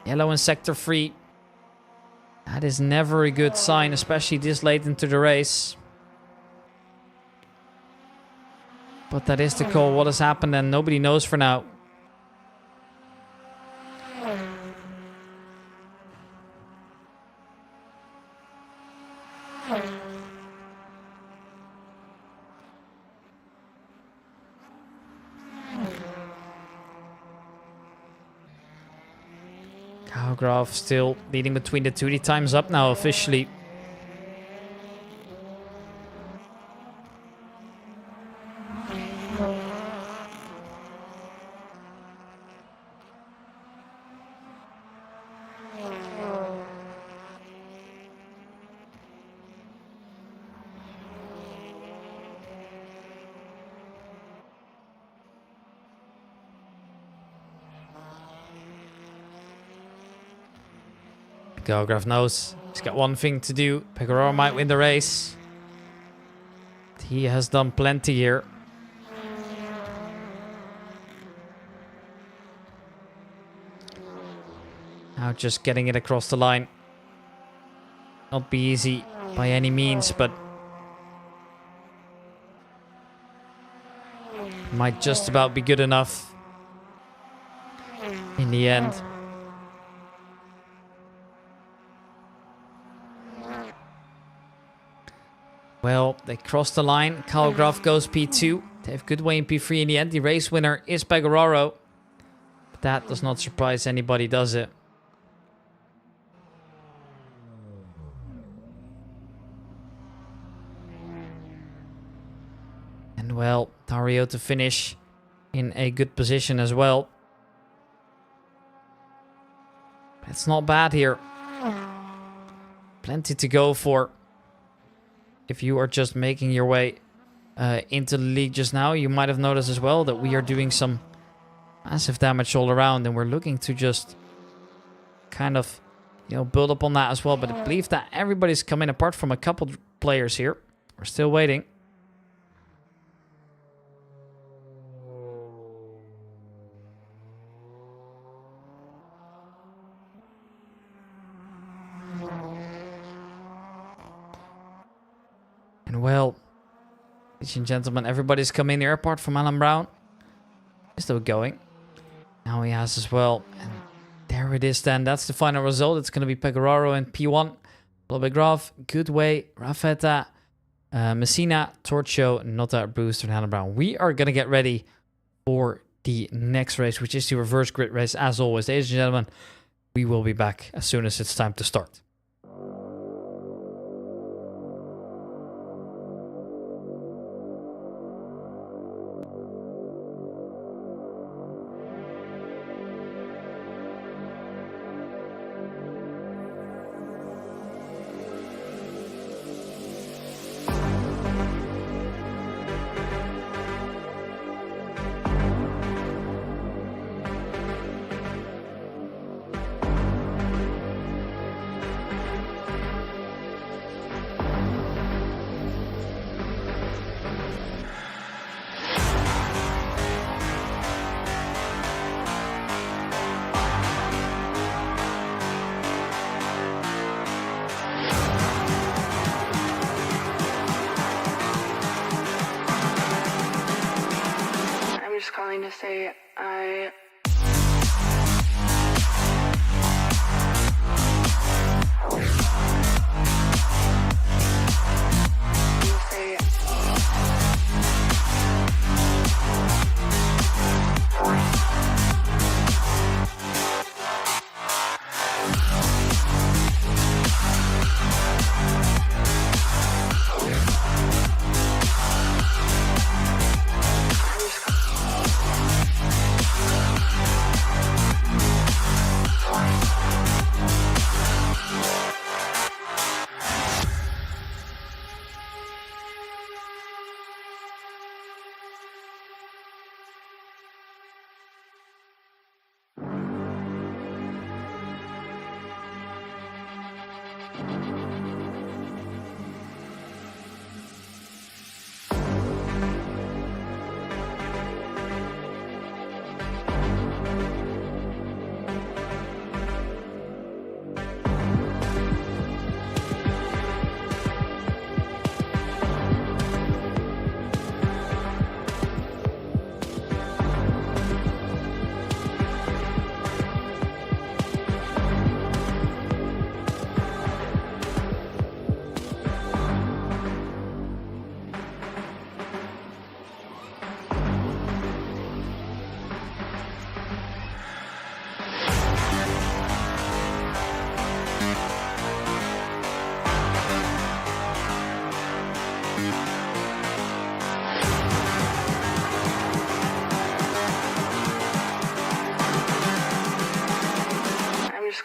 Yellow in sector 3. That is never a good sign, especially this late into the race. But that is the call. What has happened, and nobody knows for now. Calgraf still leading between the two. The time's up now officially. Telegraph knows he's got one thing to do. Pecoraro might win the race. He has done plenty here. Now just getting it across the line. Not be easy by any means, but might just about be good enough in the end. Well, they crossed the line. Telegraph goes P2. They have good way in P3 in the end. The race winner is Pecoraro. But that does not surprise anybody, does it? And well, Dario to finish in a good position as well. It's not bad here. Plenty to go for. If you are just making your way into the league just now, you might have noticed as well that we are doing some massive damage all around, and we're looking to just kind of, you know, build up on that as well. But I believe that everybody's coming apart from a couple players here. We're still waiting. And well, ladies and gentlemen, everybody's come in here apart from Alan Brown. He's still going. Now he has as well. And there it is then. That's the final result. It's going to be Pecoraro in P1. Lobegraf, Goodway, Raffetta, Messina, Torcho, Notta, Brewster, and Alan Brown. We are going to get ready for the next race, which is the reverse grid race. As always, ladies and gentlemen, we will be back as soon as it's time to start. Calling to say I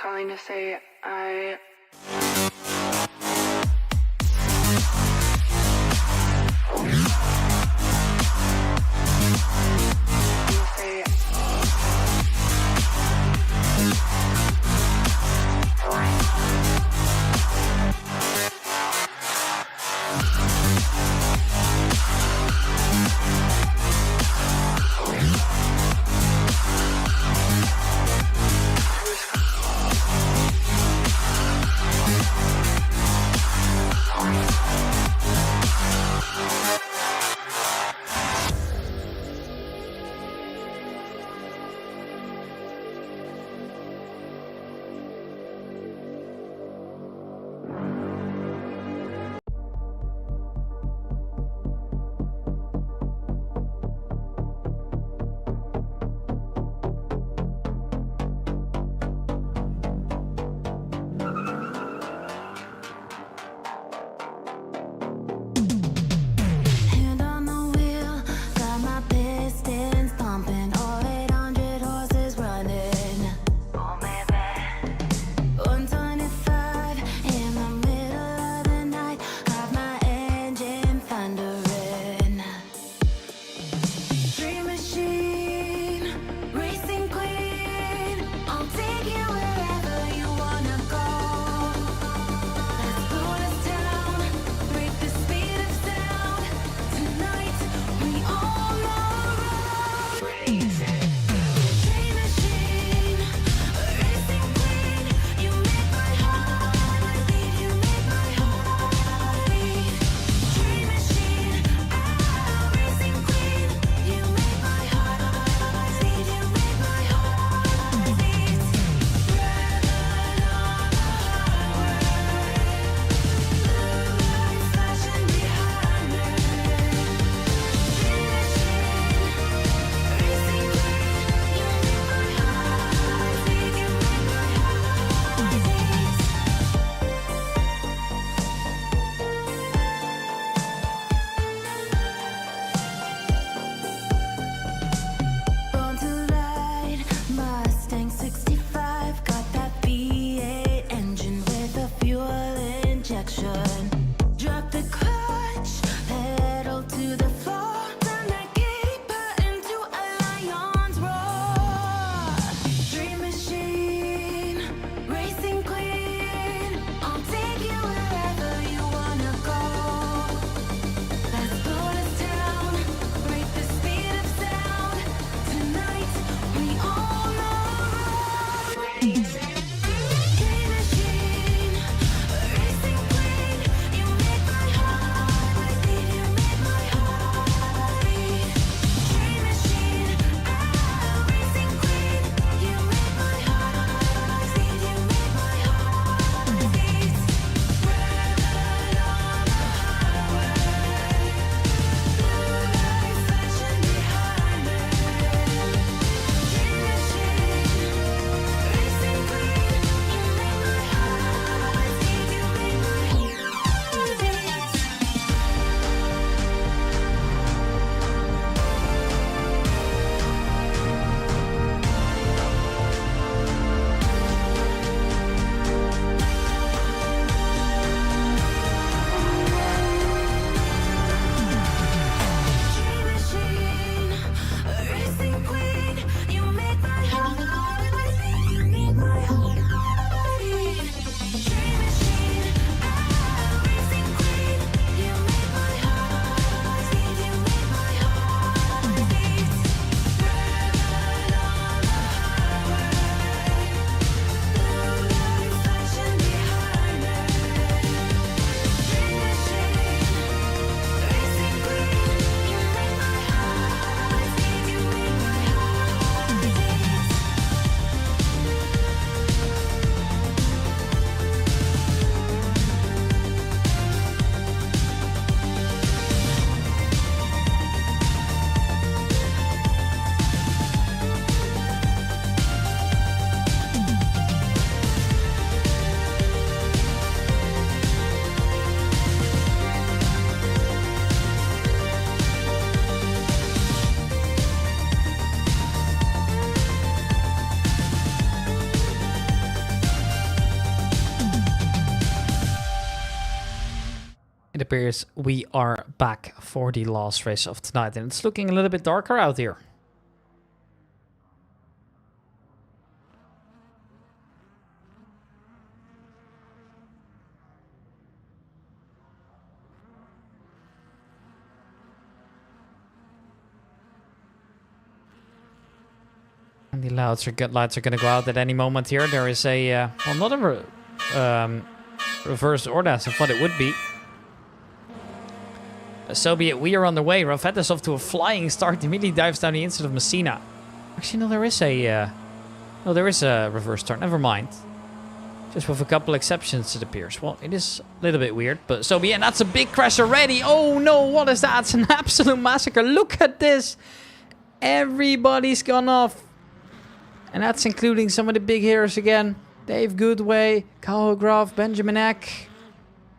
calling to say I say appears we are back for the last race of tonight, and it's looking a little bit darker out here. And the lights are going to go out at any moment here. There is a, well, not a reverse order as I thought it would be. So be it. We are on the way. rFactor is off to a flying start. Immediately dives down the inside of Messina. Actually, no, there is a, no, there is a reverse turn. Never mind. Just with a couple exceptions, it appears. Well, it is a little bit weird, but so be it. And that's a big crash already. Oh no, what is that? It's an absolute massacre. Look at this. Everybody's gone off. And that's including some of the big hitters again. Dave Goodway, Kyle Graf, Benjamin Eck.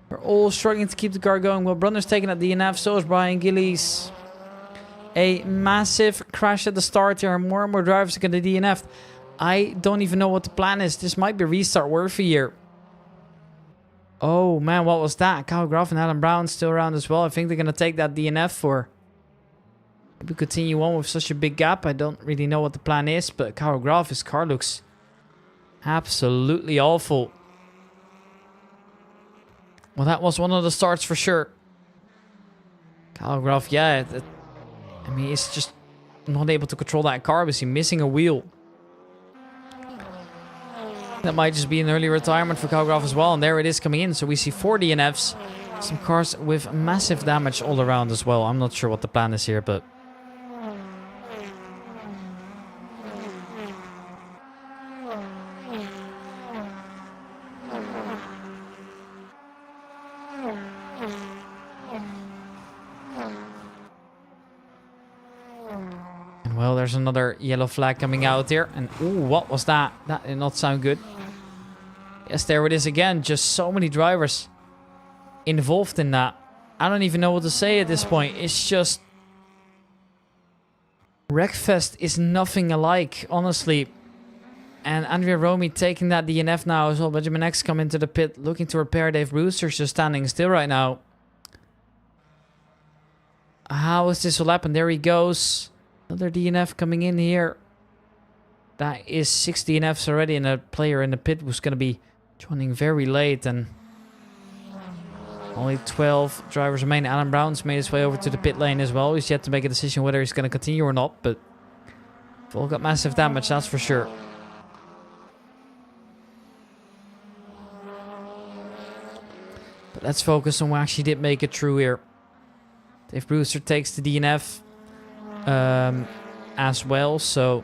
We're all struggling to keep the car going. Well, Brunner's taking at DNF, so is Brian Gillies. A massive crash at the start here. More and more drivers are going to DNF. I don't even know what the plan is. This might be restart worthy here. Oh man, what was that? Kyle Graf and Alan Brown still around as well. I think they're going to take that DNF for... Maybe continue on with such a big gap. I don't really know what the plan is, but Kyle Graf, his car looks absolutely awful. Well, that was one of the starts for sure. Kyle Graf, yeah. I mean, he's just not able to control that car because he's missing a wheel. That might just be an early retirement for Kyle Graf as well. And there it is coming in. So we see 4 DNFs. Some cars with massive damage all around as well. I'm not sure what the plan is here, but... Well, there's another yellow flag coming out here. And ooh, what was that? That did not sound good. Yes, there it is again. Just so many drivers involved in that. I don't even know what to say at this point. It's just... Wreckfest is nothing alike, honestly. And Andrea Romy taking that DNF now as well. Benjamin X come into the pit looking to repair. Dave Brewster's just standing still right now. How is this will happen? There he goes. Another DNF coming in here. That is 6 DNFs already, and a player in the pit was going to be joining very late, and only 12 drivers remain. Alan Brown's made his way over to the pit lane as well. He's yet to make a decision whether he's going to continue or not, but they've all got massive damage, that's for sure. But let's focus on who actually did make it through here. Dave Brewster takes the DNF. As well, so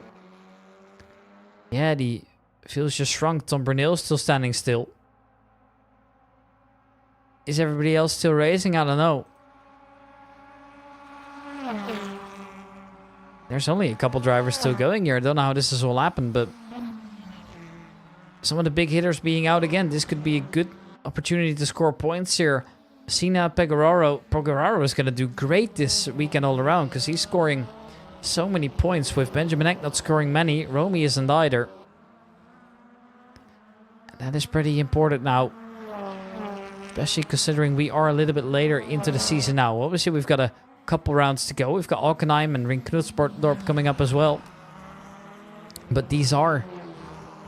yeah, the field's just shrunk. Tom Burnell still standing still. Is everybody else still racing? I don't know. There's only a couple drivers still going here. I don't know how this has all happened, but some of the big hitters being out again. This could be a good opportunity to score points here. Sina Pogoraro is going to do great this weekend all around because he's scoring so many points with Benjamin Eck not scoring many. Romy isn't either. That is pretty important now. Especially considering we are a little bit later into the season now. Obviously, we've got a couple rounds to go. We've got Alkenheim and Ring Knutsdorp coming up as well. But these are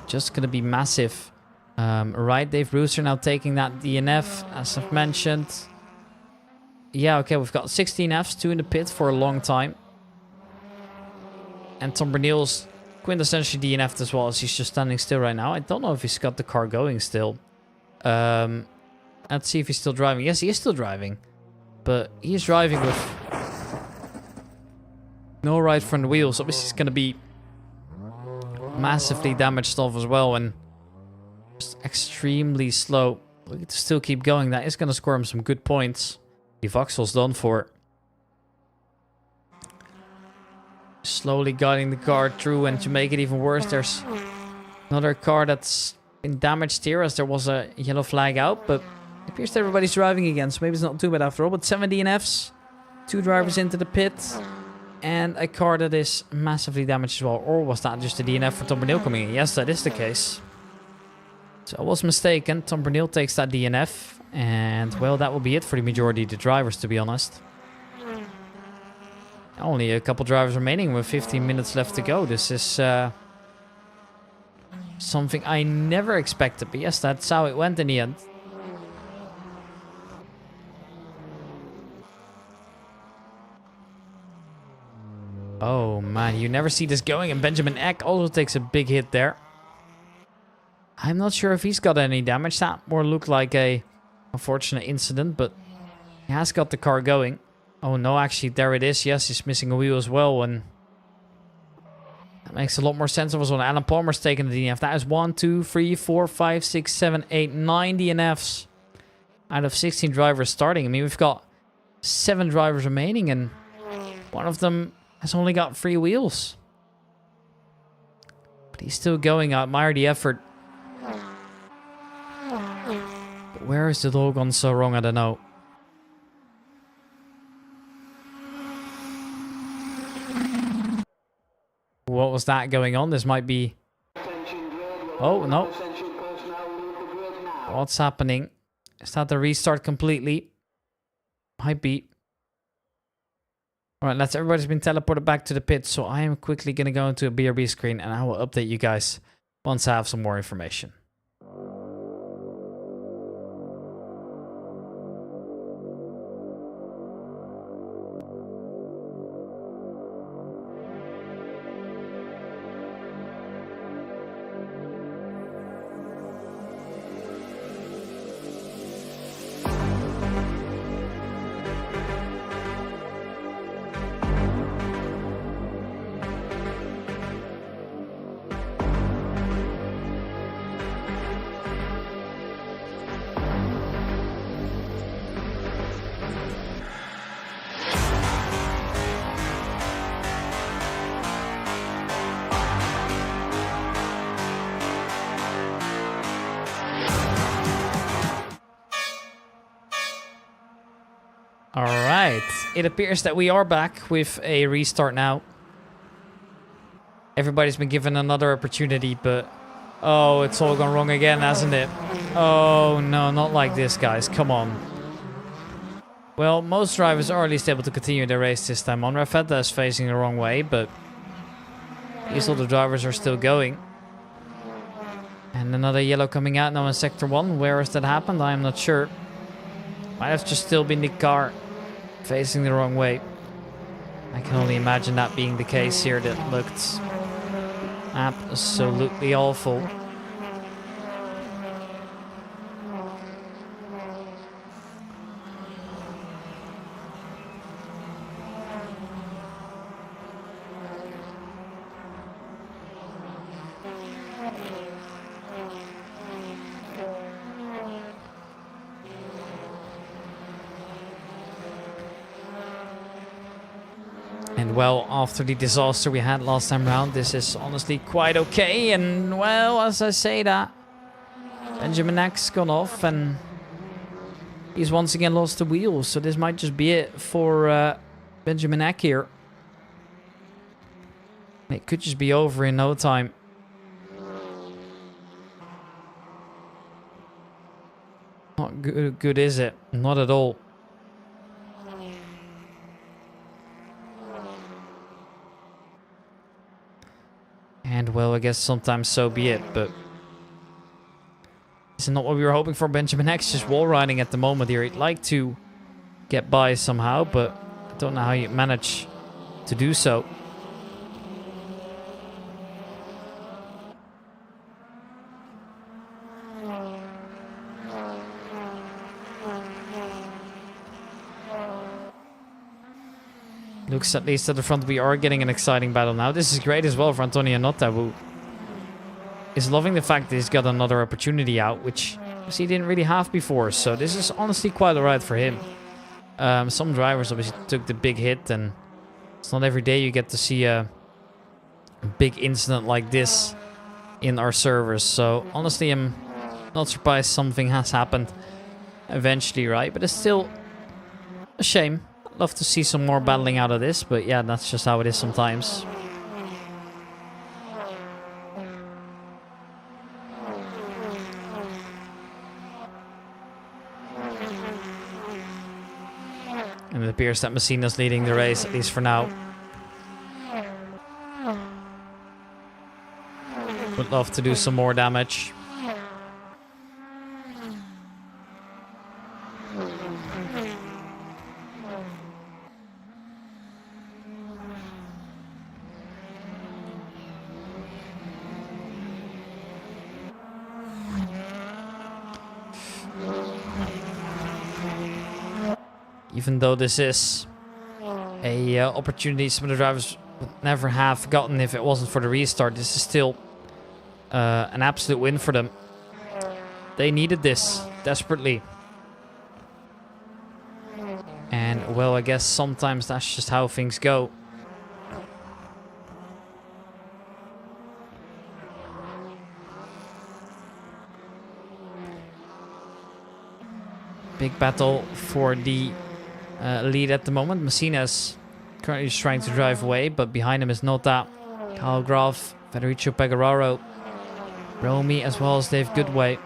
just going to be massive. Right, Dave Brewster now taking that DNF, as I've mentioned. Yeah, okay, we've got 16 Fs, 2 in the pit for a long time. And Tom Bernil's quintessentially DNF'd as well, as he's just standing still right now. I don't know if he's got the car going still. Let's see if he's still driving. Yes, he is still driving. But he's driving with no right front wheels. Obviously, it's going to be massively damaged off as well, and just extremely slow. We get to still keep going. That is going to score him some good points. The Vauxhall's done for. Slowly guiding the car through, and to make it even worse, there's another car that's been damaged here as there was a yellow flag out, but it appears that everybody's driving again, so maybe it's not too bad after all. But 7 DNFs, 2 drivers into the pit, and a car that is massively damaged as well. Or was that just a DNF for Tom Bernil coming in? Yes, that is the case. So I was mistaken. Tom Bernil takes that DNF. And, well, that will be it for the majority of the drivers, to be honest. Only a couple drivers remaining with 15 minutes left to go. This is something I never expected. But yes, that's how it went in the end. Oh, man. You never see this going. And Benjamin Eck also takes a big hit there. I'm not sure if he's got any damage. That more looked like a unfortunate incident, but he has got the car going. Oh no, actually there it is. Yes, he's missing a wheel as well, and that makes a lot more sense. It was when Alan Palmer's taking the DNF. That is 1, 2, 3, 4, 5, 6, 7, 8, 9 DNFs out of 16 drivers starting. I mean, we've got 7 drivers remaining, and one of them has only got 3 wheels. But he's still going. I admire the effort. But where is the all gone so wrong? I don't know. What was that going on? This might be... Oh, no. What's happening? Is that the restart completely? Might be. Alright, everybody's been teleported back to the pit, so I am quickly going to go into a BRB screen and I will update you guys once I have some more information. Alright, it appears that we are back with a restart now. Everybody's been given another opportunity, but... Oh, it's all gone wrong again, hasn't it? Oh, no, not like this, guys. Come on. Well, most drivers are at least able to continue their race this time on. rFactor is facing the wrong way, but... these other drivers are still going. And another yellow coming out now in Sector 1. Where has that happened? I am not sure. Might have just still been the car facing the wrong way. I can only imagine that being the case here. That looked absolutely awful. And well, after the disaster we had last time round, this is honestly quite okay. And well, as I say that, Benjamin Eck's gone off and he's once again lost the wheels. So this might just be it for Benjamin Eck here. It could just be over in no time. Not good, is it? Not at all. And well, I guess sometimes so be it, but this is not what we were hoping for. Benjamin Eck's just wall riding at the moment here. He'd like to get by somehow, but I don't know how you manage to do so. Looks at least at the front we are getting an exciting battle now. This is great as well for Antonio Notta, who is loving the fact that he's got another opportunity out, which he didn't really have before. So this is honestly quite alright for him. Some drivers obviously took the big hit, and it's not every day you get to see a big incident like this in our servers. So honestly, I'm not surprised something has happened eventually, right? But it's still a shame. Love to see some more battling out of this, but yeah, that's just how it is sometimes. appears that Messina's leading the race, at least for now. Would love to do some more damage. Even though this is a opportunity some of the drivers would never have gotten if it wasn't for the restart, this is still an absolute win for them. They needed this desperately. And, well, I guess sometimes that's just how things go. Big battle for the lead at the moment. Messina's currently just trying to drive away, but behind him is Nota, Kyle Graf, Federico Pegararo, Romy, as well as Dave Goodway.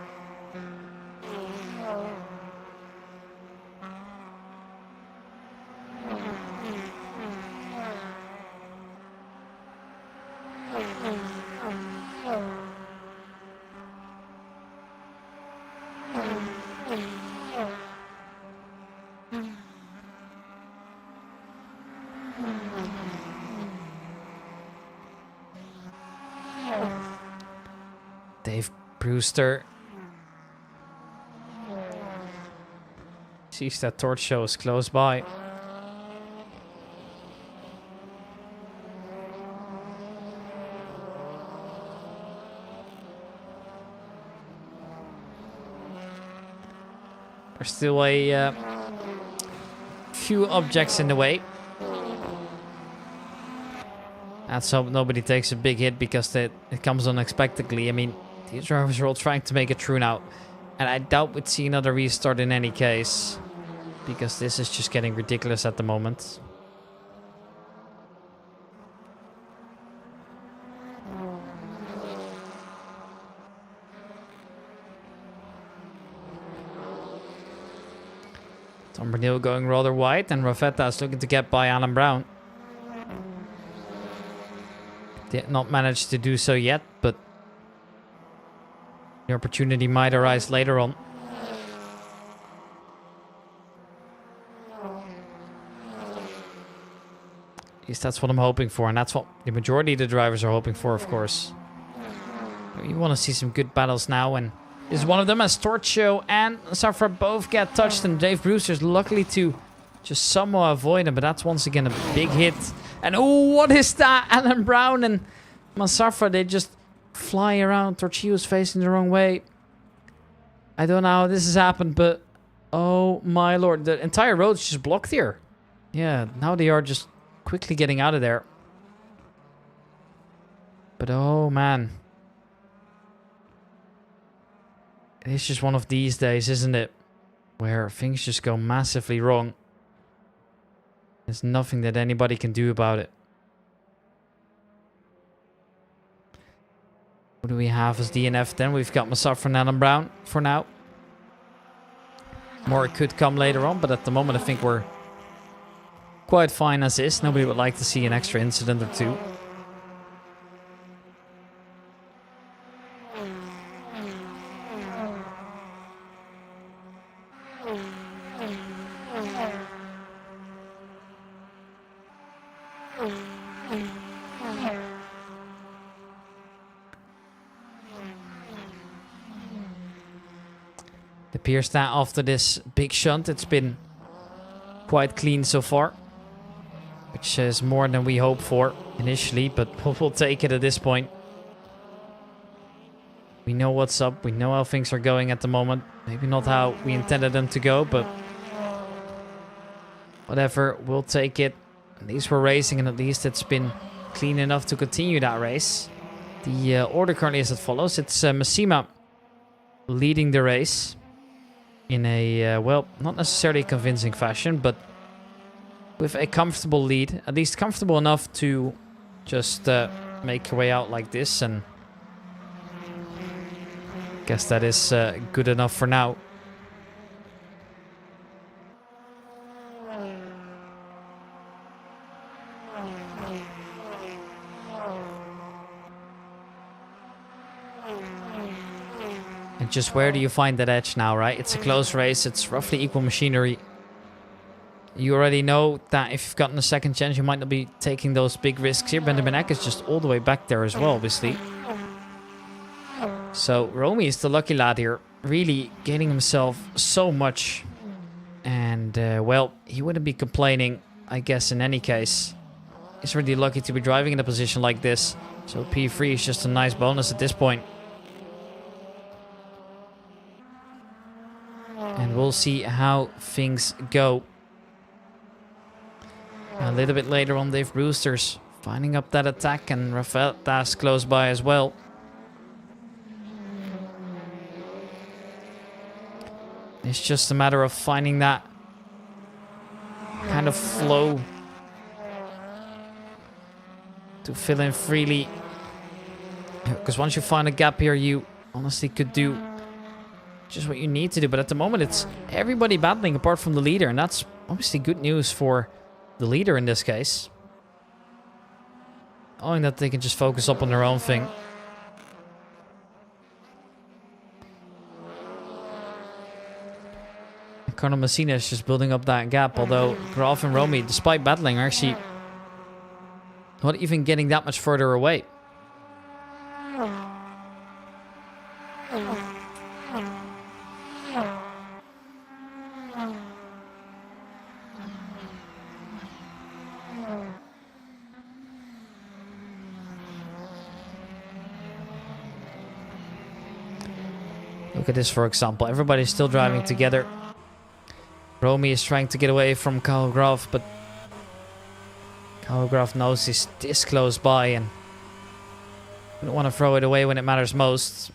Dave Brewster sees that torch show is close by. There's still a few objects in the way. Let's hope nobody takes a big hit because it comes unexpectedly. I mean, these drivers are all trying to make it through now. And I doubt we'd see another restart in any case, because this is just getting ridiculous at the moment. Tom Bernil going rather wide, and Rafetta is looking to get by Alan Brown. Did not manage to do so yet, but the opportunity might arise later on. At least that's what I'm hoping for, and that's what the majority of the drivers are hoping for, of course. You want to see some good battles now, and this is one of them, as Torcho and Safra both get touched, and Dave Brewster's luckily to just somewhat avoid him, but that's once again a big hit. And oh, what is that? Alan Brown and Masafra, they just fly around. Torchio's facing the wrong way. I don't know how this has happened, but oh my lord, the entire road's just blocked here. Yeah, now they are just quickly getting out of there. But oh man. It's just one of these days, isn't it? Where things just go massively wrong. There's nothing that anybody can do about it. What do we have as DNF then? We've got Masafra and Alan Brown for now. More could come later on, but at the moment I think we're quite fine as is. Nobody would like to see an extra incident or two. It appears that after this big shunt, it's been quite clean so far, which is more than we hoped for initially, but we'll take it at this point. We know what's up. We know how things are going at the moment. Maybe not how we intended them to go, but whatever, we'll take it. At least we're racing, and at least it's been clean enough to continue that race. The order currently is as follows. It's Massima leading the race in a, well, not necessarily a convincing fashion, but with a comfortable lead. At least comfortable enough to just make your way out like this, and guess that is good enough for now. And just where do you find that edge now, right? It's a close race. It's roughly equal machinery. You already know that if you've gotten a second chance, you might not be taking those big risks here. Benjamin Eck is just all the way back there as well, obviously. So Romy is the lucky lad here, really getting himself so much. And, well, he wouldn't be complaining, I guess, in any case. He's really lucky to be driving in a position like this. So P3 is just a nice bonus at this point. And we'll see how things go. A little bit later on, Dave Brewster's finding up that attack, and Rafael Das close by as well. It's just a matter of finding that kind of flow to fill in freely. Because once you find a gap here, you honestly could do just what you need to do. But at the moment, it's everybody battling apart from the leader. And that's obviously good news for the leader in this case. Knowing that they can just focus up on their own thing. Colonel Messina is just building up that gap. Although Graf and Romy, despite battling, are actually not even getting that much further away. Look at this, for example. Everybody's still driving together. Romy is trying to get away from Karl Graf, but Karl Graf knows he's this close by and don't want to throw it away when it matters most.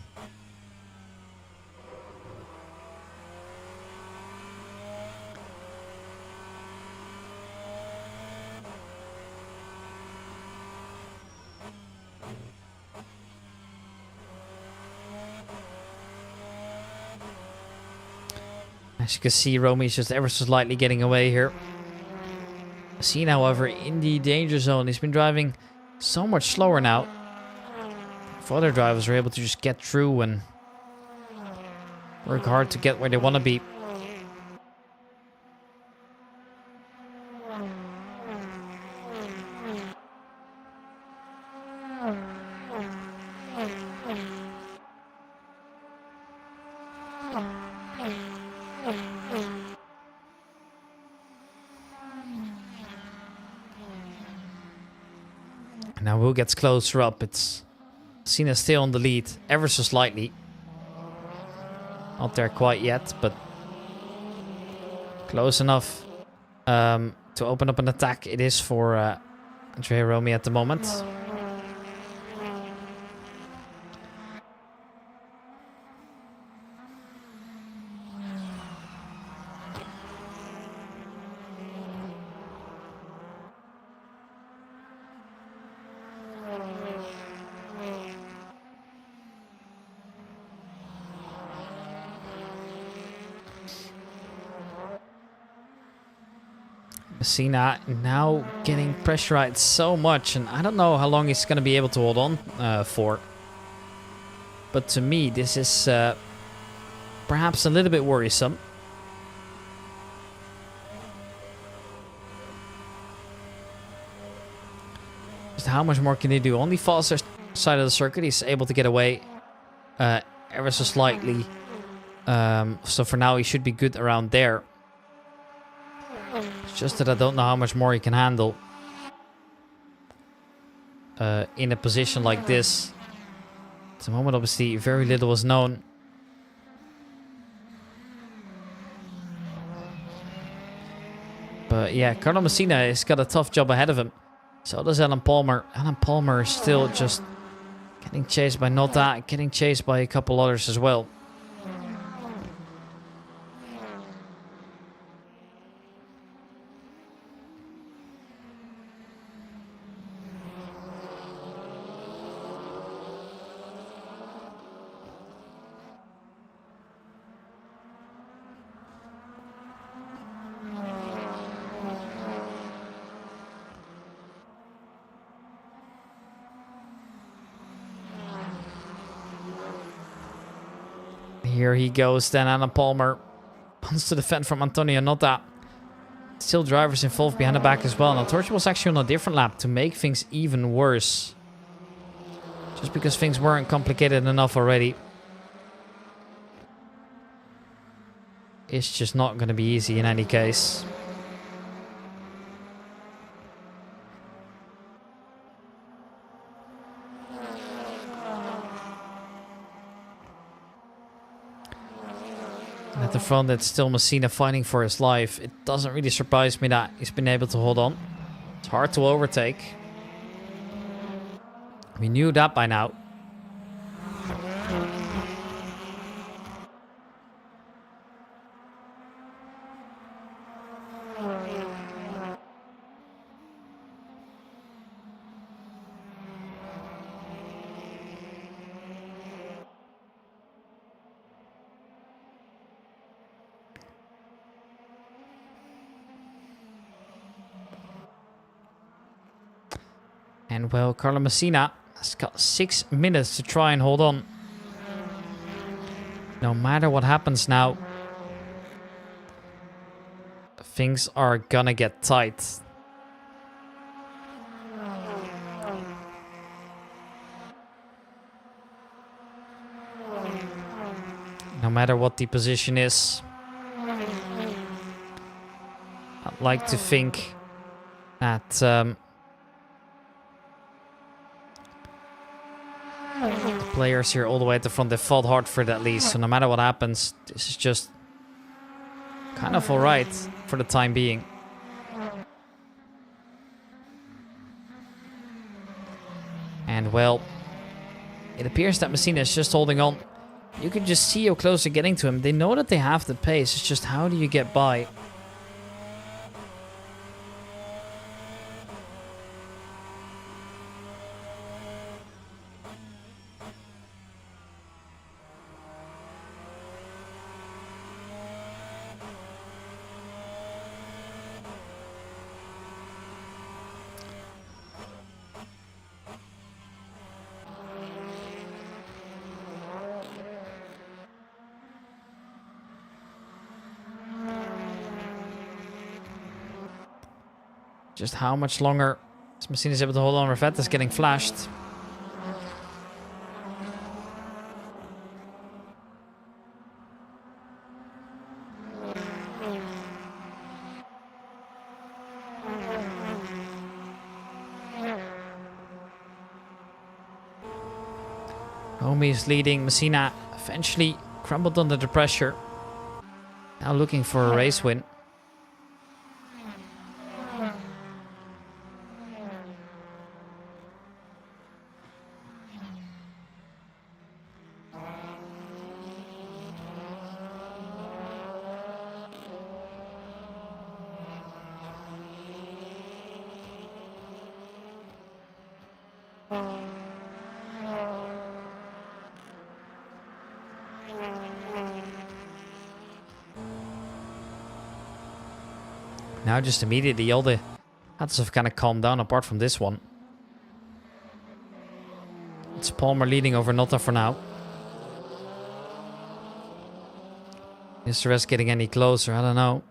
As you can see, Romy is just ever so slightly getting away here. Seen, however, in the danger zone. He's been driving so much slower now. If other drivers are able to just get through and work hard to get where they want to be. Now who gets closer up? It's Cena still on the lead, ever so slightly. Not there quite yet, but close enough to open up an attack. It is for Andrea Romy at the moment. Messina now getting pressurized so much, and I don't know how long he's going to be able to hold on for. But to me, this is perhaps a little bit worrisome. Just how much more can he do? On the faster side of the circuit, he's able to get away ever so slightly. So for now, he should be good around there. It's just that I don't know how much more he can handle in a position like this. At the moment, obviously, very little was known. But yeah, Colonel Messina has got a tough job ahead of him. So does Alan Palmer. Alan Palmer is still just getting chased by Nota, getting chased by a couple others as well. Here he goes then, Alan Palmer. Wants to defend from Antonio Notta. Still drivers involved behind the back as well. Now Torch was actually on a different lap to make things even worse. Just because things weren't complicated enough already. It's just not going to be easy in any case. And at the front, it's still Messina fighting for his life. It doesn't really surprise me that he's been able to hold on. It's hard to overtake. We knew that by now. And well, Carlo Messina has got 6 minutes to try and hold on. No matter what happens now, things are gonna get tight. No matter what the position is. I'd like to think that the players here all the way at the front, they fought hard for it at least. So no matter what happens, this is just kind of alright for the time being. And well, it appears that Messina is just holding on. You can just see how close they're getting to him. They know that they have the pace. It's just how do you get by? Just how much longer is Messina able to hold on? rFactor is getting flashed. Homie is leading. Messina eventually crumbled under the pressure. Now looking for a race win. Now just immediately all the others have kind of calmed down apart from this one. It's Palmer leading over Notta for now. Is the rest getting any closer? I don't know.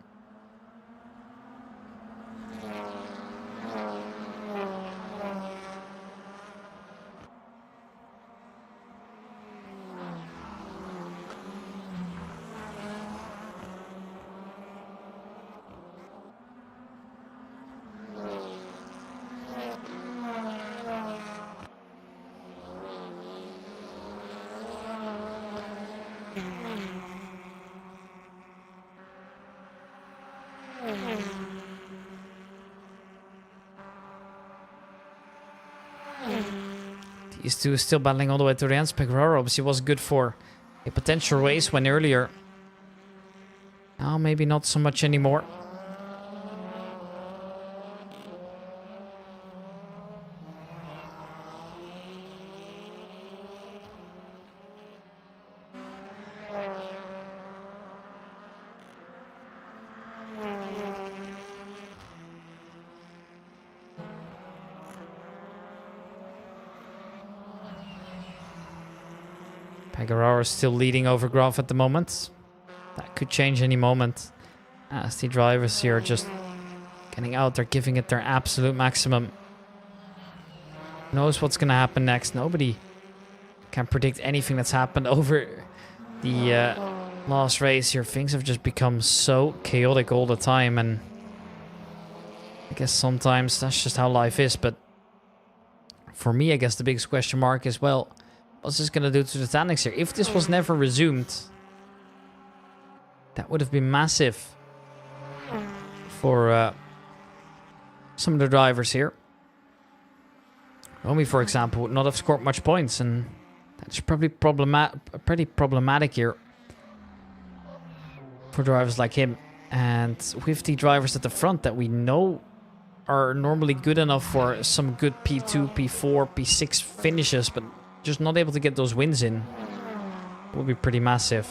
These two still battling all the way to the end. Pegraro obviously was good for a potential race win earlier. Now maybe not so much anymore. Pegararo is still leading over Graf at the moment. That could change any moment. As the drivers here are just getting out there, giving it their absolute maximum. Who knows what's going to happen next? Nobody can predict anything that's happened over the last race here. Things have just become so chaotic all the time, and I guess sometimes that's just how life is. But for me, I guess the biggest question mark is, well, what's this going to do to the standings here? If this was never resumed, that would have been massive for some of the drivers here. Romy, for example, would not have scored much points, and that's probably pretty problematic here for drivers like him. And with the drivers at the front that we know are normally good enough for some good P2, P4, P6 finishes, but just not able to get those wins in, would be pretty massive.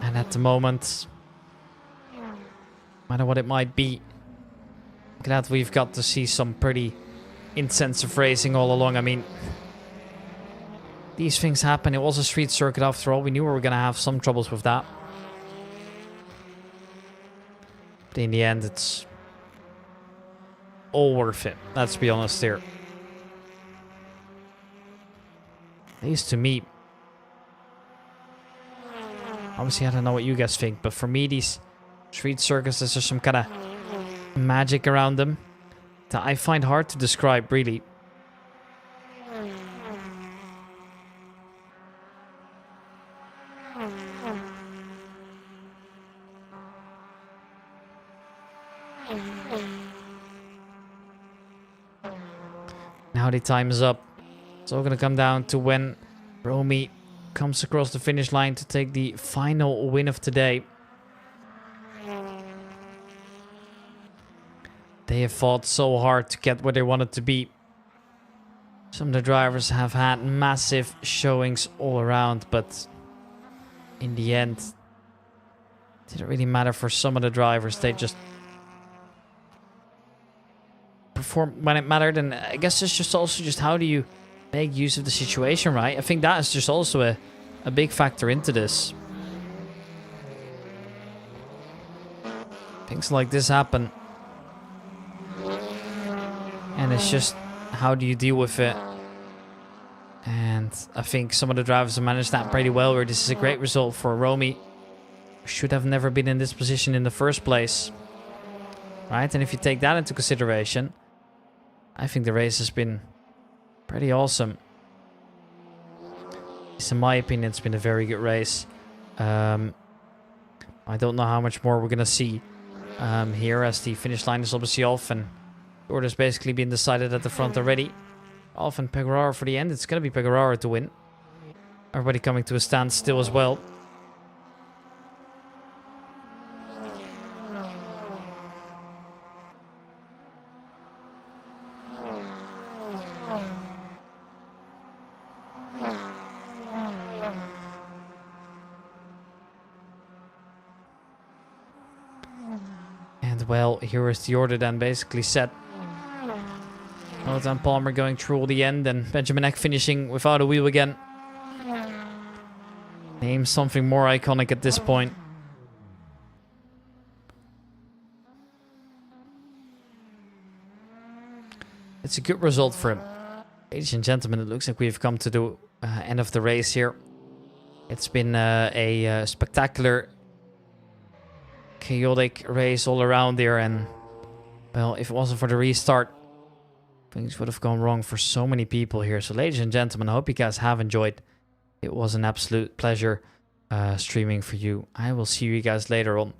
And at the moment, no matter what it might be, glad we've got to see some pretty intensive racing all along. I mean, these things happen. It was a street circuit after all. We knew we were going to have some troubles with that. But in the end, it's all worth it. Let's be honest here. At least to me. Obviously, I don't know what you guys think, but for me, these street circuits, there's some kind of magic around them that I find hard to describe, really. Now the time is up. It's all going to come down to when Romy comes across the finish line to take the final win of today. They have fought so hard to get where they wanted to be. Some of the drivers have had massive showings all around, but in the end, it didn't really matter for some of the drivers. They just performed when it mattered, and I guess it's just also just how do you make use of the situation, right? I think that is just also a big factor into this. Things like this happen. And it's just, how do you deal with it? And I think some of the drivers have managed that pretty well, where this is a great result for Romy. Should have never been in this position in the first place. Right? And if you take that into consideration, I think the race has been pretty awesome. At least in my opinion, it's been a very good race. I don't know how much more we're going to see here, as the finish line is obviously off and the order's basically been decided at the front already. Off and Pegararo for the end. It's going to be Pegararo to win. Everybody coming to a standstill as well. And well, here is the order then basically set. Jonathan Palmer going through all the end, and Benjamin Eck finishing without a wheel again. Name something more iconic at this point. It's a good result for him. Ladies and gentlemen, it looks like we've come to the end of the race here. It's been a spectacular, chaotic race all around there, and well, if it wasn't for the restart, things would have gone wrong for so many people here. So ladies and gentlemen, I hope you guys have enjoyed. It was an absolute pleasure streaming for you. I will see you guys later on.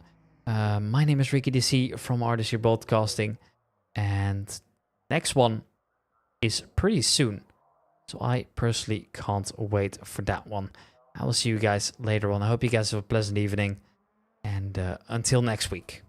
My name is Ricky DC from Artistry Broadcasting, and next one is pretty soon. So I personally can't wait for that one. I will see you guys later on. I hope you guys have a pleasant evening, and until next week.